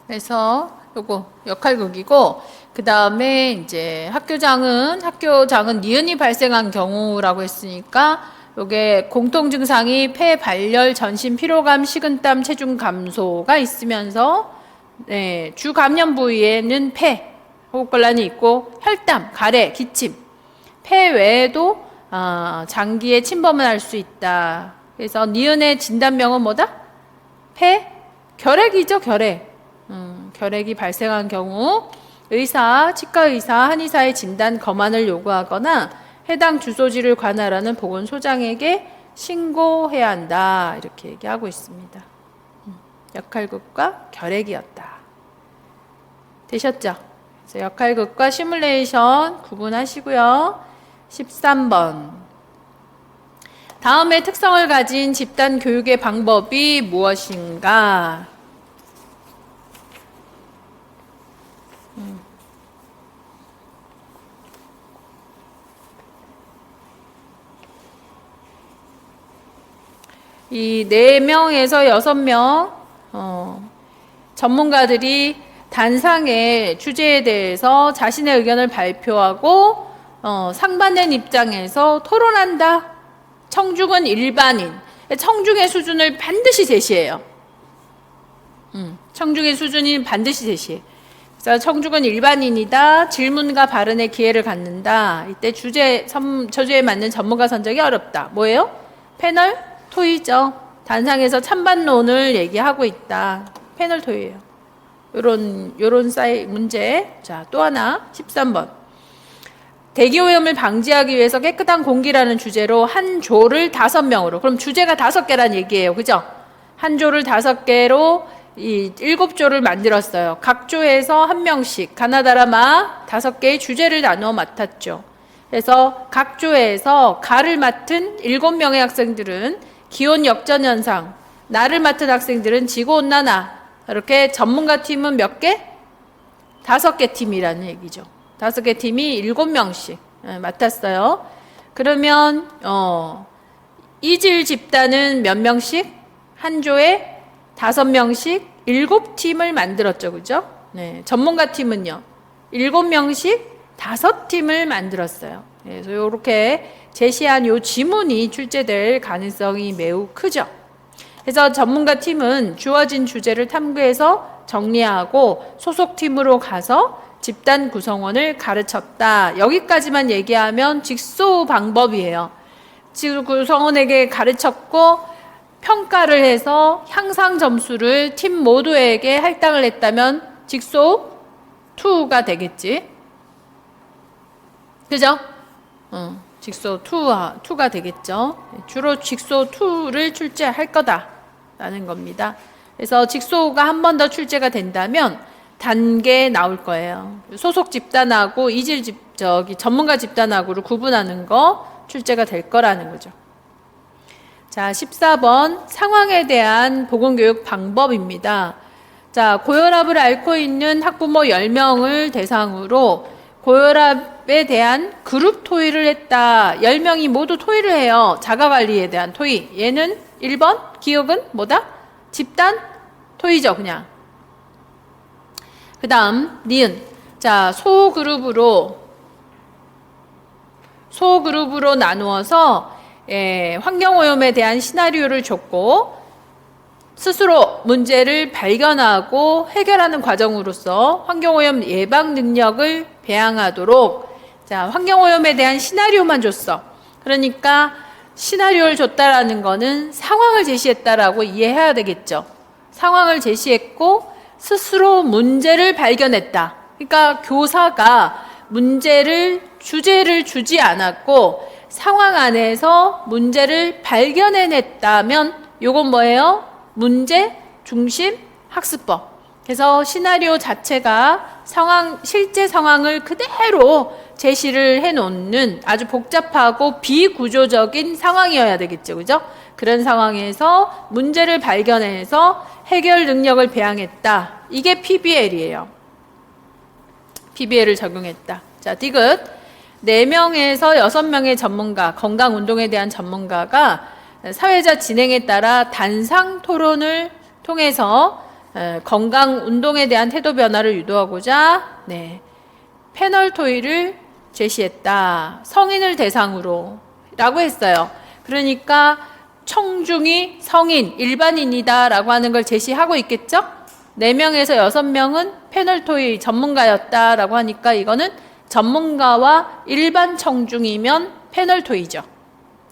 그래서 요거 역할극이고, 그 다음에 이제 학교장은 니은이 발생한 경우라고 했으니까 요게 공통 증상이 폐 발열, 전신 피로감, 식은땀, 체중 감소가 있으면서, 네, 주 감염 부위에는 폐, 호흡곤란이 있고 혈담, 가래, 기침, 폐 외에도 장기에 침범을 할 수 있다. 그래서 니은의 진단명은 뭐다? 폐 결핵이죠, 결핵. 결핵이 발생한 경우 치과 의사, 한의사의 진단 검안을 요구하거나 해당 주소지를 관할하는 보건소장에게 신고해야 한다. 이렇게 얘기하고 있습니다. 역할극과 결핵이었다. 되셨죠? 그래서 역할극과 시뮬레이션 구분하시고요. 13번. 다음의 특성을 가진 집단 교육의 방법이 무엇인가? 이 4명에서 6명 전문가들이 단상의 주제에 대해서 자신의 의견을 발표하고 상반된 입장에서 토론한다. 청중은 일반인. 청중의 수준을 반드시 제시해요. 청중의 수준이 반드시 제시해. 그래서 청중은 일반인이다. 질문과 발언의 기회를 갖는다. 이때 저주에 맞는 전문가 선정이 어렵다. 뭐예요? 패널 토의죠. 단상에서 찬반론을 얘기하고 있다. 패널 토의예요. 요런 문제. 자, 또 하나 13번. 대기오염을 방지하기 위해서 깨끗한 공기라는 주제로 한 조를 5명으로. 그럼 주제가 5개란 얘기예요. 그죠? 한 조를 5개로 이 7조를 만들었어요. 각 조에서 1명씩 가나다라마 5개의 주제를 나누어 맡았죠. 그래서 각 조에서 가를 맡은 7명의 학생들은 기온 역전 현상, 나를 맡은 학생들은 지구온난화. 이렇게 전문가 팀은 몇 개? 5개 팀이라는 얘기죠. 5개 팀이 7명씩 맡았어요. 그러면 이질 집단은 몇 명씩? 한 조에 5명씩 7팀을 만들었죠. 그죠? 네, 전문가 팀은요. 7명씩 5팀을 만들었어요. 그래서 이렇게 제시한 요 지문이 출제될 가능성이 매우 크죠. 그래서 전문가 팀은 주어진 주제를 탐구해서 정리하고 소속팀으로 가서 집단 구성원을 가르쳤다. 여기까지만 얘기하면 직소 방법이에요. 지금 구성원에게 가르쳤고 평가를 해서 향상 점수를 팀 모두에게 할당을 했다면 직소 2가 되겠지. 그죠? 직소 2가 되겠죠. 주로 직소 2를 출제할 거다라는 겁니다. 그래서 직소가 한 번 더 출제가 된다면 단계 나올 거예요. 소속 집단하고 전문가 집단하고를 구분하는 거 출제가 될 거라는 거죠. 자, 14번 상황에 대한 보건교육 방법입니다. 자, 고혈압을 앓고 있는 학부모 10명을 대상으로 고혈압에 대한 그룹 토의를 했다. 10명이 모두 토의를 해요. 자가관리에 대한 토의. 얘는 1번 기억은 뭐다? 집단 토의죠, 그냥. 그 다음 니은. 자, 소그룹으로 나누어서 환경오염에 대한 시나리오를 줬고 스스로 문제를 발견하고 해결하는 과정으로서 환경오염 예방 능력을 배양하도록. 자, 환경오염에 대한 시나리오만 줬어. 그러니까 시나리오를 줬다라는 거는 상황을 제시했다라고 이해해야 되겠죠. 상황을 제시했고 스스로 문제를 발견했다. 그러니까 교사가 주제를 주지 않았고 상황 안에서 문제를 발견해냈다면 요건 뭐예요? 문제 중심 학습법. 그래서 시나리오 자체가 실제 상황을 그대로 제시를 해놓는 아주 복잡하고 비구조적인 상황이어야 되겠죠. 그죠? 그런 상황에서 문제를 발견해서 해결 능력을 배양했다. 이게 PBL이에요. PBL을 적용했다. 자, 디귿. 4명에서 6명의 전문가, 건강운동에 대한 전문가가 사회자 진행에 따라 단상 토론을 통해서 건강운동에 대한 태도 변화를 유도하고자 패널 토의를 제시했다. 성인을 대상으로 라고 했어요. 그러니까 청중이 성인, 일반인이다 라고 하는 걸 제시하고 있겠죠? 4명에서 6명은 패널 토의 전문가였다 라고 하니까 이거는 전문가와 일반 청중이면 패널 토의죠.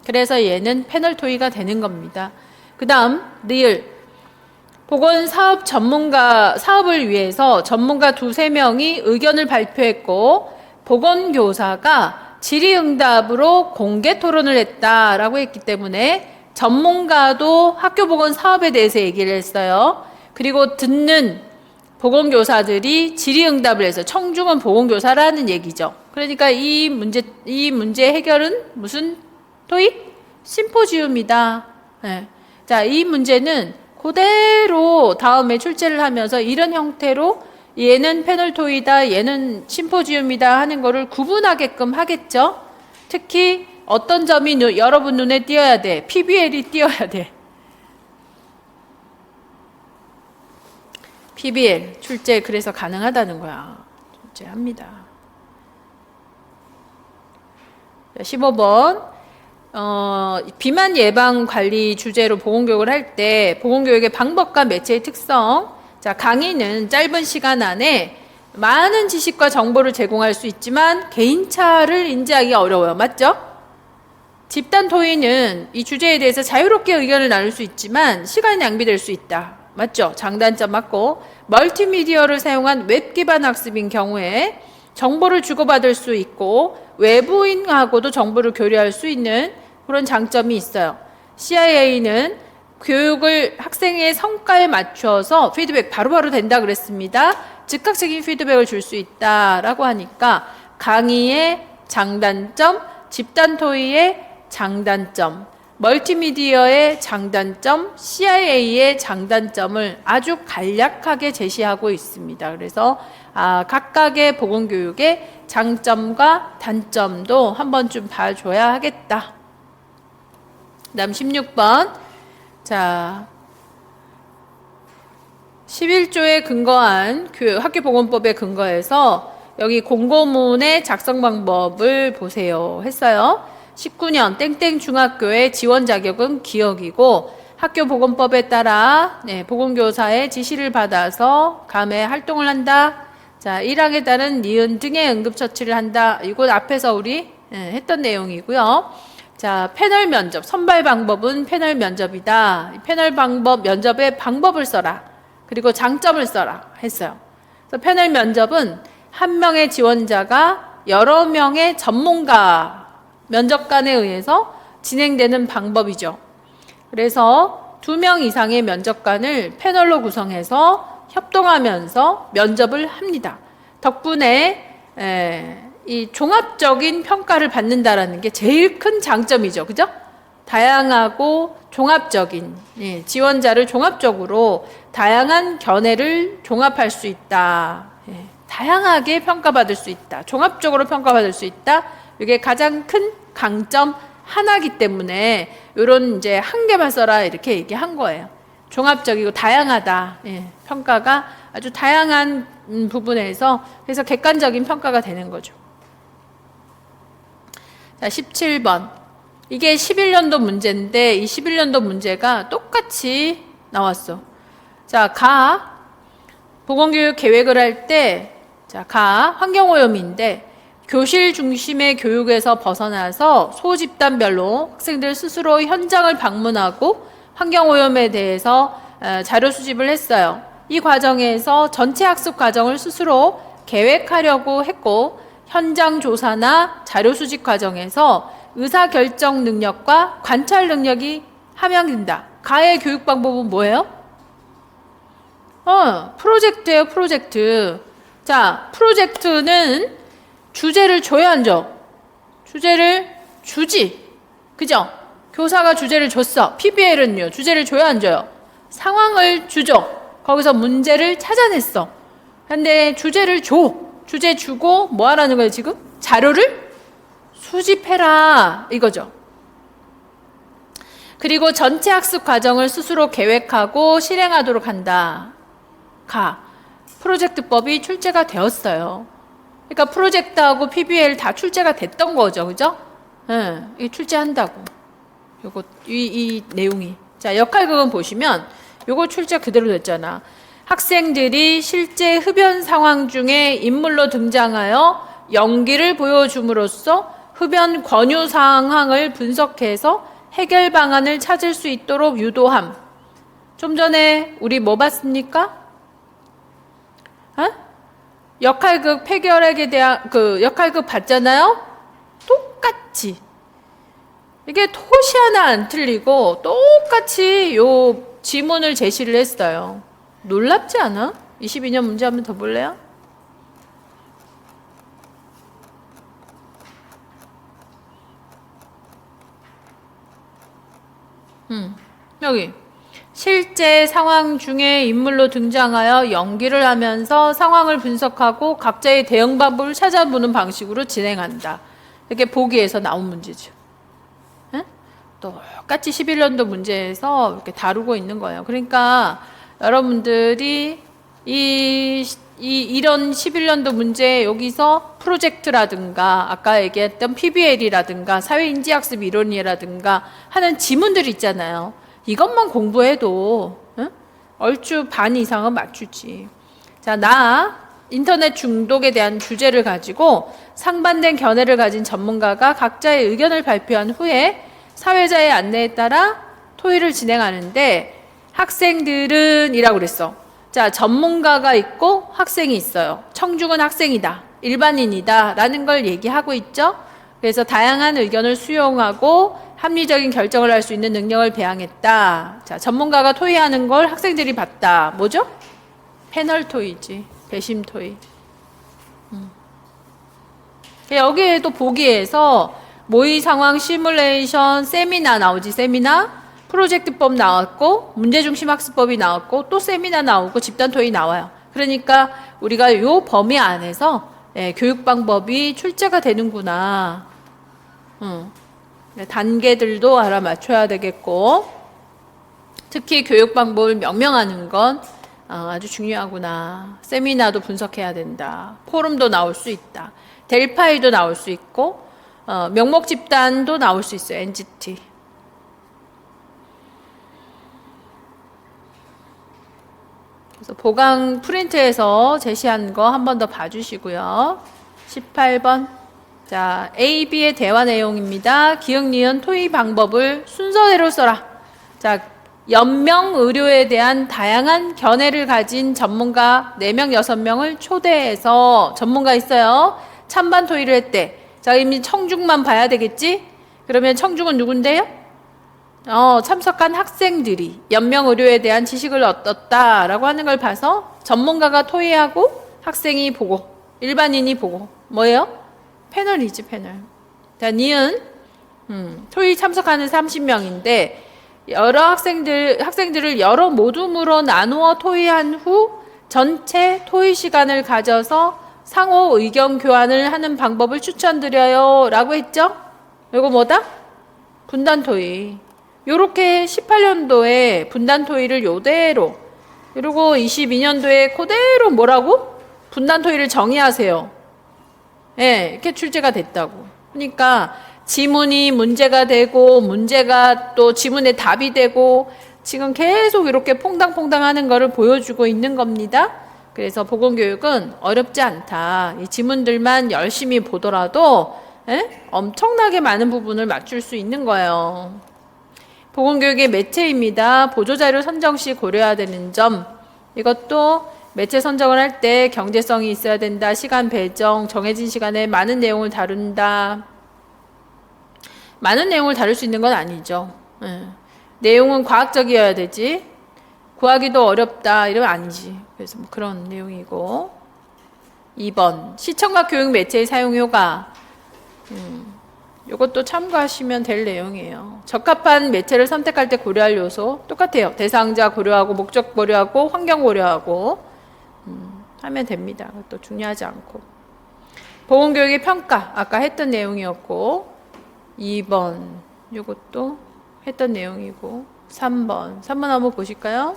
그래서 얘는 패널 토의가 되는 겁니다. 그 다음 리을. 보건사업 사업을 위해서 전문가 2-3명이 의견을 발표했고 보건교사가 질의응답으로 공개 토론을 했다라고 했기 때문에 전문가도 학교보건 사업에 대해서 얘기를 했어요. 그리고 듣는 보건교사들이 질의응답을 해서 청중은 보건교사라는 얘기죠. 그러니까 이 문제 해결은 무슨 토의? 심포지움이다. 네. 자, 이 문제는 그대로 다음에 출제를 하면서 이런 형태로 얘는 패널 토의다, 얘는 심포지움이다 하는 거를 구분하게끔 하겠죠. 특히 어떤 점이 여러분 눈에 띄어야 돼? PBL이 띄어야 돼. PBL 출제 그래서 가능하다는 거야. 출제합니다. 15번 비만 예방 관리 주제로 보건교육을 할 때 보건교육의 방법과 매체의 특성. 자, 강의는 짧은 시간 안에 많은 지식과 정보를 제공할 수 있지만 개인차를 인지하기 어려워요. 맞죠? 집단 토의는 이 주제에 대해서 자유롭게 의견을 나눌 수 있지만 시간이 낭비될 수 있다. 맞죠? 장단점 맞고, 멀티미디어를 사용한 웹 기반 학습인 경우에 정보를 주고받을 수 있고 외부인하고도 정보를 교류할 수 있는 그런 장점이 있어요. CIA는 교육을 학생의 성과에 맞춰서 피드백 바로바로 된다 그랬습니다. 즉각적인 피드백을 줄 수 있다라고 하니까 강의의 장단점, 집단 토의의 장단점, 멀티미디어의 장단점, CIA의 장단점을 아주 간략하게 제시하고 있습니다. 그래서 각각의 보건교육의 장점과 단점도 한 번쯤 봐줘야 하겠다. 그 다음 16번. 자, 11조에 근거한 학교보건법에 근거해서 여기 공고문의 작성 방법을 보세요 했어요. 19년 땡땡 중학교의 지원 자격은 기억이고 학교보건법에 따라 보건교사의 지시를 받아서 감에 활동을 한다. 자, 1항에 따른 니은 등의 응급처치를 한다. 이거 앞에서 우리 했던 내용이고요. 자, 패널 면접, 선발 방법은 패널 면접이다. 패널 방법, 면접의 방법을 써라. 그리고 장점을 써라 했어요. 그래서 패널 면접은 한 명의 지원자가 여러 명의 전문가 면접관에 의해서 진행되는 방법이죠. 그래서 2명 이상의 면접관을 패널로 구성해서 협동하면서 면접을 합니다. 덕분에 이 종합적인 평가를 받는다라는 게 제일 큰 장점이죠. 그죠? 다양하고 종합적인 지원자를 종합적으로 다양한 견해를 종합할 수 있다. 다양하게 평가받을 수 있다. 종합적으로 평가받을 수 있다. 이게 가장 큰 강점 하나이기 때문에 이런 이제 한 개만 써라 이렇게 얘기한 거예요. 종합적이고 다양하다. 평가가 아주 다양한 부분에서 그래서 객관적인 평가가 되는 거죠. 자, 17번. 이게 11년도 문제인데 이 11년도 문제가 똑같이 나왔어. 자, 보건교육 계획을 할 때 환경오염인데 교실 중심의 교육에서 벗어나서 소집단별로 학생들 스스로 현장을 방문하고 환경오염에 대해서 자료 수집을 했어요. 이 과정에서 전체 학습 과정을 스스로 계획하려고 했고 현장 조사나 자료 수집 과정에서 의사결정 능력과 관찰 능력이 함양된다. 가의 교육 방법은 뭐예요? 프로젝트예요, 프로젝트. 자, 프로젝트는 주제를 줘야 안 줘? 주제를 주지. 그죠? 교사가 주제를 줬어. PBL은요, 주제를 줘야 안 줘요? 상황을 주죠. 거기서 문제를 찾아냈어. 근데 주제를 줘. 주제 주고 뭐 하라는 거예요, 지금? 자료를 수집해라. 이거죠. 그리고 전체 학습 과정을 스스로 계획하고 실행하도록 한다. 프로젝트법이 출제가 되었어요. 그러니까 프로젝트하고 PBL 다 출제가 됐던 거죠. 그죠? 이 출제한다고. 요거, 이 내용이. 자, 역할극은 보시면 요거 출제 그대로 됐잖아. 학생들이 실제 흡연 상황 중에 인물로 등장하여 연기를 보여줌으로써 흡연 권유 상황을 분석해서 해결 방안을 찾을 수 있도록 유도함. 좀 전에 우리 뭐 봤습니까? 역할극 폐결핵에 대한 역할극 봤잖아요? 똑같이. 이게 토시 하나 안 틀리고 똑같이 요 지문을 제시를 했어요. 놀랍지 않아? 22년 문제 한번 더 볼래요? 여기 실제 상황 중에 인물로 등장하여 연기를 하면서 상황을 분석하고 각자의 대응 방법을 찾아보는 방식으로 진행한다. 이렇게 보기에서 나온 문제죠. 똑같이 11년도 문제에서 이렇게 다루고 있는 거예요. 그러니까 여러분들이 이런 11년도 문제 여기서 프로젝트라든가 아까 얘기했던 PBL이라든가 사회인지학습 이론이라든가 하는 지문들이 있잖아요. 이것만 공부해도 응? 얼추 반 이상은 맞추지. 자, 인터넷 중독에 대한 주제를 가지고 상반된 견해를 가진 전문가가 각자의 의견을 발표한 후에 사회자의 안내에 따라 토의를 진행하는데 학생들은 이라고 그랬어. 자, 전문가가 있고 학생이 있어요. 청중은 학생이다, 일반인이다 라는 걸 얘기하고 있죠. 그래서 다양한 의견을 수용하고 합리적인 결정을 할 수 있는 능력을 배양했다. 자, 전문가가 토의하는 걸 학생들이 봤다. 뭐죠? 패널 토의지. 배심 토의. 여기에도 보기에서 모의 상황 시뮬레이션 세미나 나오지. 세미나. 프로젝트법 나왔고 문제중심 학습법이 나왔고 또 세미나 나오고 집단 토의 나와요. 그러니까 우리가 요 범위 안에서 교육 방법이 출제가 되는구나. 단계들도 알아맞혀야 되겠고 특히 교육 방법을 명명하는 건 아주 중요하구나. 세미나도 분석해야 된다. 포럼도 나올 수 있다. 델파이도 나올 수 있고 명목 집단도 나올 수 있어요. NGT. 그래서 보강 프린트에서 제시한 거 한 번 더 봐주시고요. 18번. 자, A, B의 대화 내용입니다. 기억, 니은, 토의 방법을 순서대로 써라. 자, 연명 의료에 대한 다양한 견해를 가진 전문가 4명, 6명을 초대해서 전문가 있어요. 찬반 토의를 했대. 자, 이미 청중만 봐야 되겠지? 그러면 청중은 누군데요? 참석한 학생들이 연명 의료에 대한 지식을 얻었다라고 하는 걸 봐서 전문가가 토의하고 학생이 보고 일반인이 보고 뭐예요? 패널이지, 패널. 자, 니은 토의 참석하는 30명인데 여러 학생들을 여러 모둠으로 나누어 토의한 후 전체 토의 시간을 가져서 상호 의견 교환을 하는 방법을 추천드려요 라고 했죠? 이거 뭐다? 분단 토의. 요렇게 18년도에 분단 토의를 요대로, 그리고 22년도에 그대로 뭐라고? 분단 토의를 정의하세요. 예, 이렇게 출제가 됐다고. 그러니까 지문이 문제가 되고 문제가 또 지문의 답이 되고 지금 계속 이렇게 퐁당퐁당 하는 거를 보여주고 있는 겁니다. 그래서 보건교육은 어렵지 않다. 이 지문들만 열심히 보더라도 엄청나게 많은 부분을 맞출 수 있는 거예요. 보건교육의 매체입니다. 보조자료 선정 시 고려해야 되는 점. 이것도 매체 선정을 할 때 경제성이 있어야 된다. 시간 배정, 정해진 시간에 많은 내용을 다룬다. 많은 내용을 다룰 수 있는 건 아니죠. 내용은 과학적이어야 되지. 구하기도 어렵다 이러면 아니지. 그래서 뭐 그런 내용이고. 2번 시청각 교육 매체의 사용 효과. 이것도 참고하시면 될 내용이에요. 적합한 매체를 선택할 때 고려할 요소 똑같아요. 대상자 고려하고 목적 고려하고 환경 고려하고 하면 됩니다. 그것도 중요하지 않고. 보건교육의 평가 아까 했던 내용이었고 2번 이것도 했던 내용이고 3번 한번 보실까요?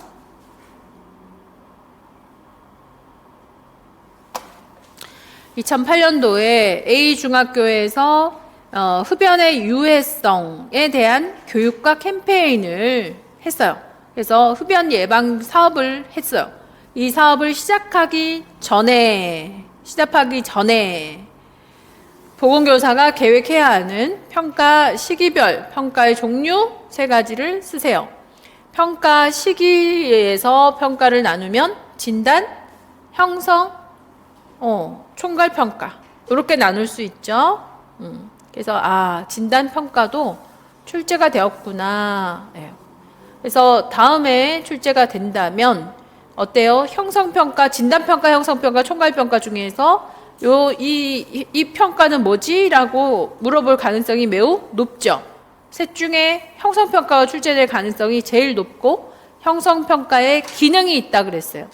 (2008년도에) A중학교에서 흡연의 유해성에 대한 교육과 캠페인을 했어요. 그래서 흡연 예방 사업을 했어요. 이 사업을 시작하기 전에 보건교사가 계획해야 하는 평가 시기별 평가의 종류 3가지를 쓰세요. 평가 시기에서 평가를 나누면 진단, 형성, 총괄평가 이렇게 나눌 수 있죠. 그래서 진단 평가도 출제가 되었구나. 그래서 다음에 출제가 된다면 어때요? 형성평가, 진단평가, 형성평가, 총괄평가 중에서 이 평가는 뭐지? 라고 물어볼 가능성이 매우 높죠. 셋 중에 형성평가가 출제될 가능성이 제일 높고 형성평가에 기능이 있다 그랬어요.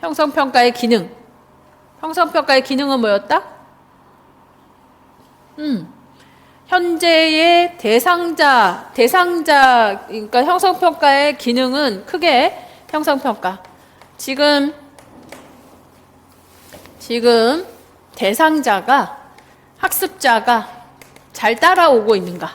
형성평가의 기능. 형성평가의 기능은 뭐였다? 현재의 대상자, 그러니까 형성평가의 기능은 크게 형성평가. 지금 대상자가, 학습자가 잘 따라오고 있는가?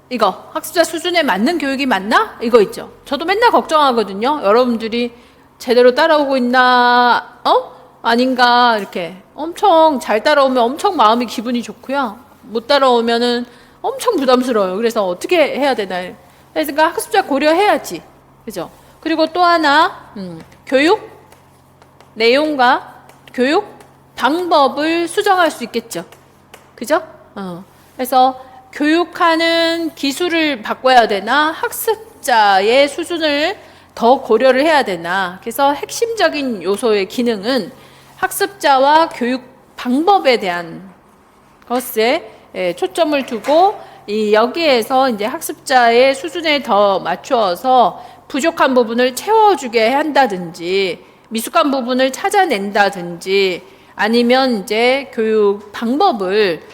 이거 학습자 수준에 맞는 교육이 맞나? 이거 있죠. 저도 맨날 걱정하거든요. 여러분들이 제대로 따라오고 있나? 아닌가? 이렇게 엄청 잘 따라오면 엄청 마음이 기분이 좋고요. 못 따라오면은 엄청 부담스러워요. 그래서 어떻게 해야 되나? 그러니까 학습자 고려해야지. 그죠? 그리고 또 하나, 교육 내용과 교육 방법을 수정할 수 있겠죠. 그죠? 그래서 교육하는 기술을 바꿔야 되나, 학습자의 수준을 더 고려를 해야 되나. 그래서 핵심적인 요소의 기능은 학습자와 교육 방법에 대한 것에 초점을 두고, 여기에서 이제 학습자의 수준에 더 맞추어서 부족한 부분을 채워주게 한다든지, 미숙한 부분을 찾아낸다든지, 아니면 이제 교육 방법을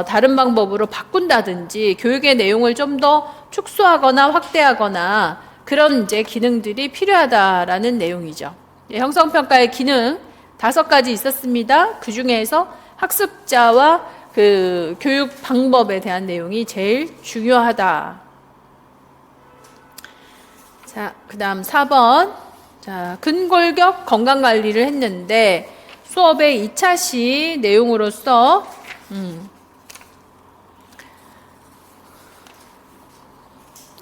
다른 방법으로 바꾼다든지, 교육의 내용을 좀 더 축소하거나 확대하거나, 그런 이제 기능들이 필요하다라는 내용이죠. 형성평가의 기능 5가지 있었습니다. 그 중에서 학습자와 그 교육 방법에 대한 내용이 제일 중요하다. 자, 그 다음 4번. 자, 근골격 건강관리를 했는데, 수업의 2차시 내용으로서,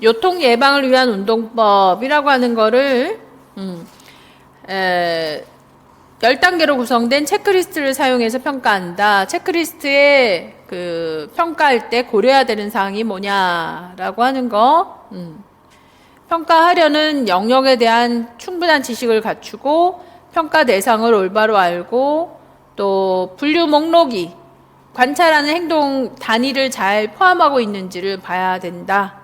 요통 예방을 위한 운동법이라고 하는 거를 10단계로 구성된 체크리스트를 사용해서 평가한다. 체크리스트에 그 평가할 때 고려해야 되는 사항이 뭐냐라고 하는 거. 평가하려는 영역에 대한 충분한 지식을 갖추고, 평가 대상을 올바로 알고, 또 분류 목록이 관찰하는 행동 단위를 잘 포함하고 있는지를 봐야 된다.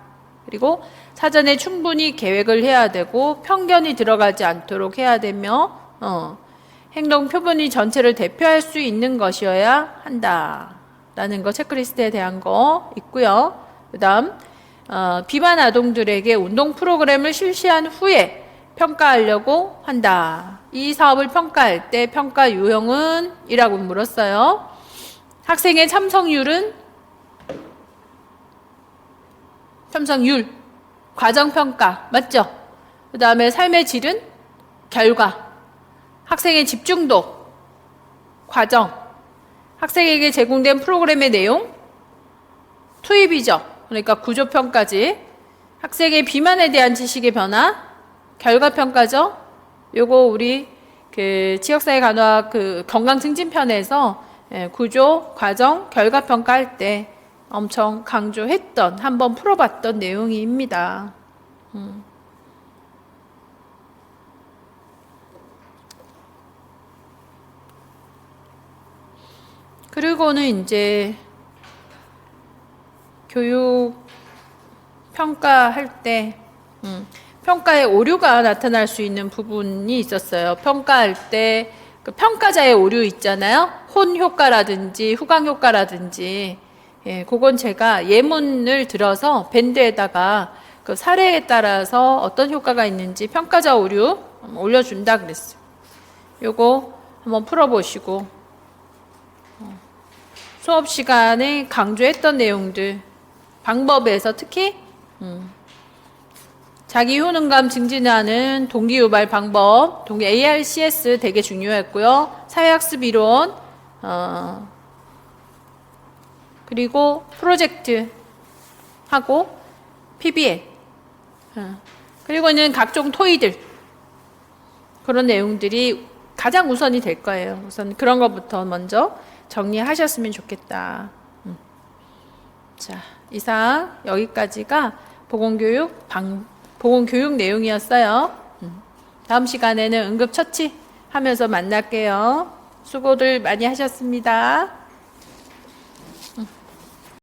그리고 사전에 충분히 계획을 해야 되고, 편견이 들어가지 않도록 해야 되며, 행동 표본이 전체를 대표할 수 있는 것이어야 한다. 라는 거, 체크리스트에 대한 거 있고요. 그 다음, 비만 아동들에게 운동 프로그램을 실시한 후에 평가하려고 한다. 이 사업을 평가할 때 평가 유형은? 이라고 물었어요. 학생의 참석률은? 참석률. 과정평가. 맞죠? 그 다음에 삶의 질은? 결과. 학생의 집중도. 과정. 학생에게 제공된 프로그램의 내용? 투입이죠. 그러니까 구조평가지. 학생의 비만에 대한 지식의 변화? 결과평가죠. 요거 우리 그 지역사회 간호학 그 건강 증진편에서 구조, 과정, 결과평가 할 때 엄청 강조했던, 한번 풀어봤던 내용입니다. 그리고는 이제 교육 평가할 때 평가에 오류가 나타날 수 있는 부분이 있었어요. 평가할 때 그 평가자의 오류 있잖아요. 혼 효과라든지 후광 효과라든지, 그건 제가 예문을 들어서 밴드에다가 그 사례에 따라서 어떤 효과가 있는지 평가자 오류 올려준다 그랬어요. 요거 한번 풀어보시고, 수업 시간에 강조했던 내용들, 방법에서 특히 자기 효능감 증진하는 동기유발 방법, 동기 ARCS 되게 중요했고요. 사회학습 이론, 그리고 프로젝트 하고 PBL, 그리고는 각종 토의들, 그런 내용들이 가장 우선이 될 거예요. 우선 그런 것부터 먼저 정리하셨으면 좋겠다. 자, 이상 여기까지가 보건교육 내용이었어요. 다음 시간에는 응급처치 하면서 만날게요. 수고들 많이 하셨습니다.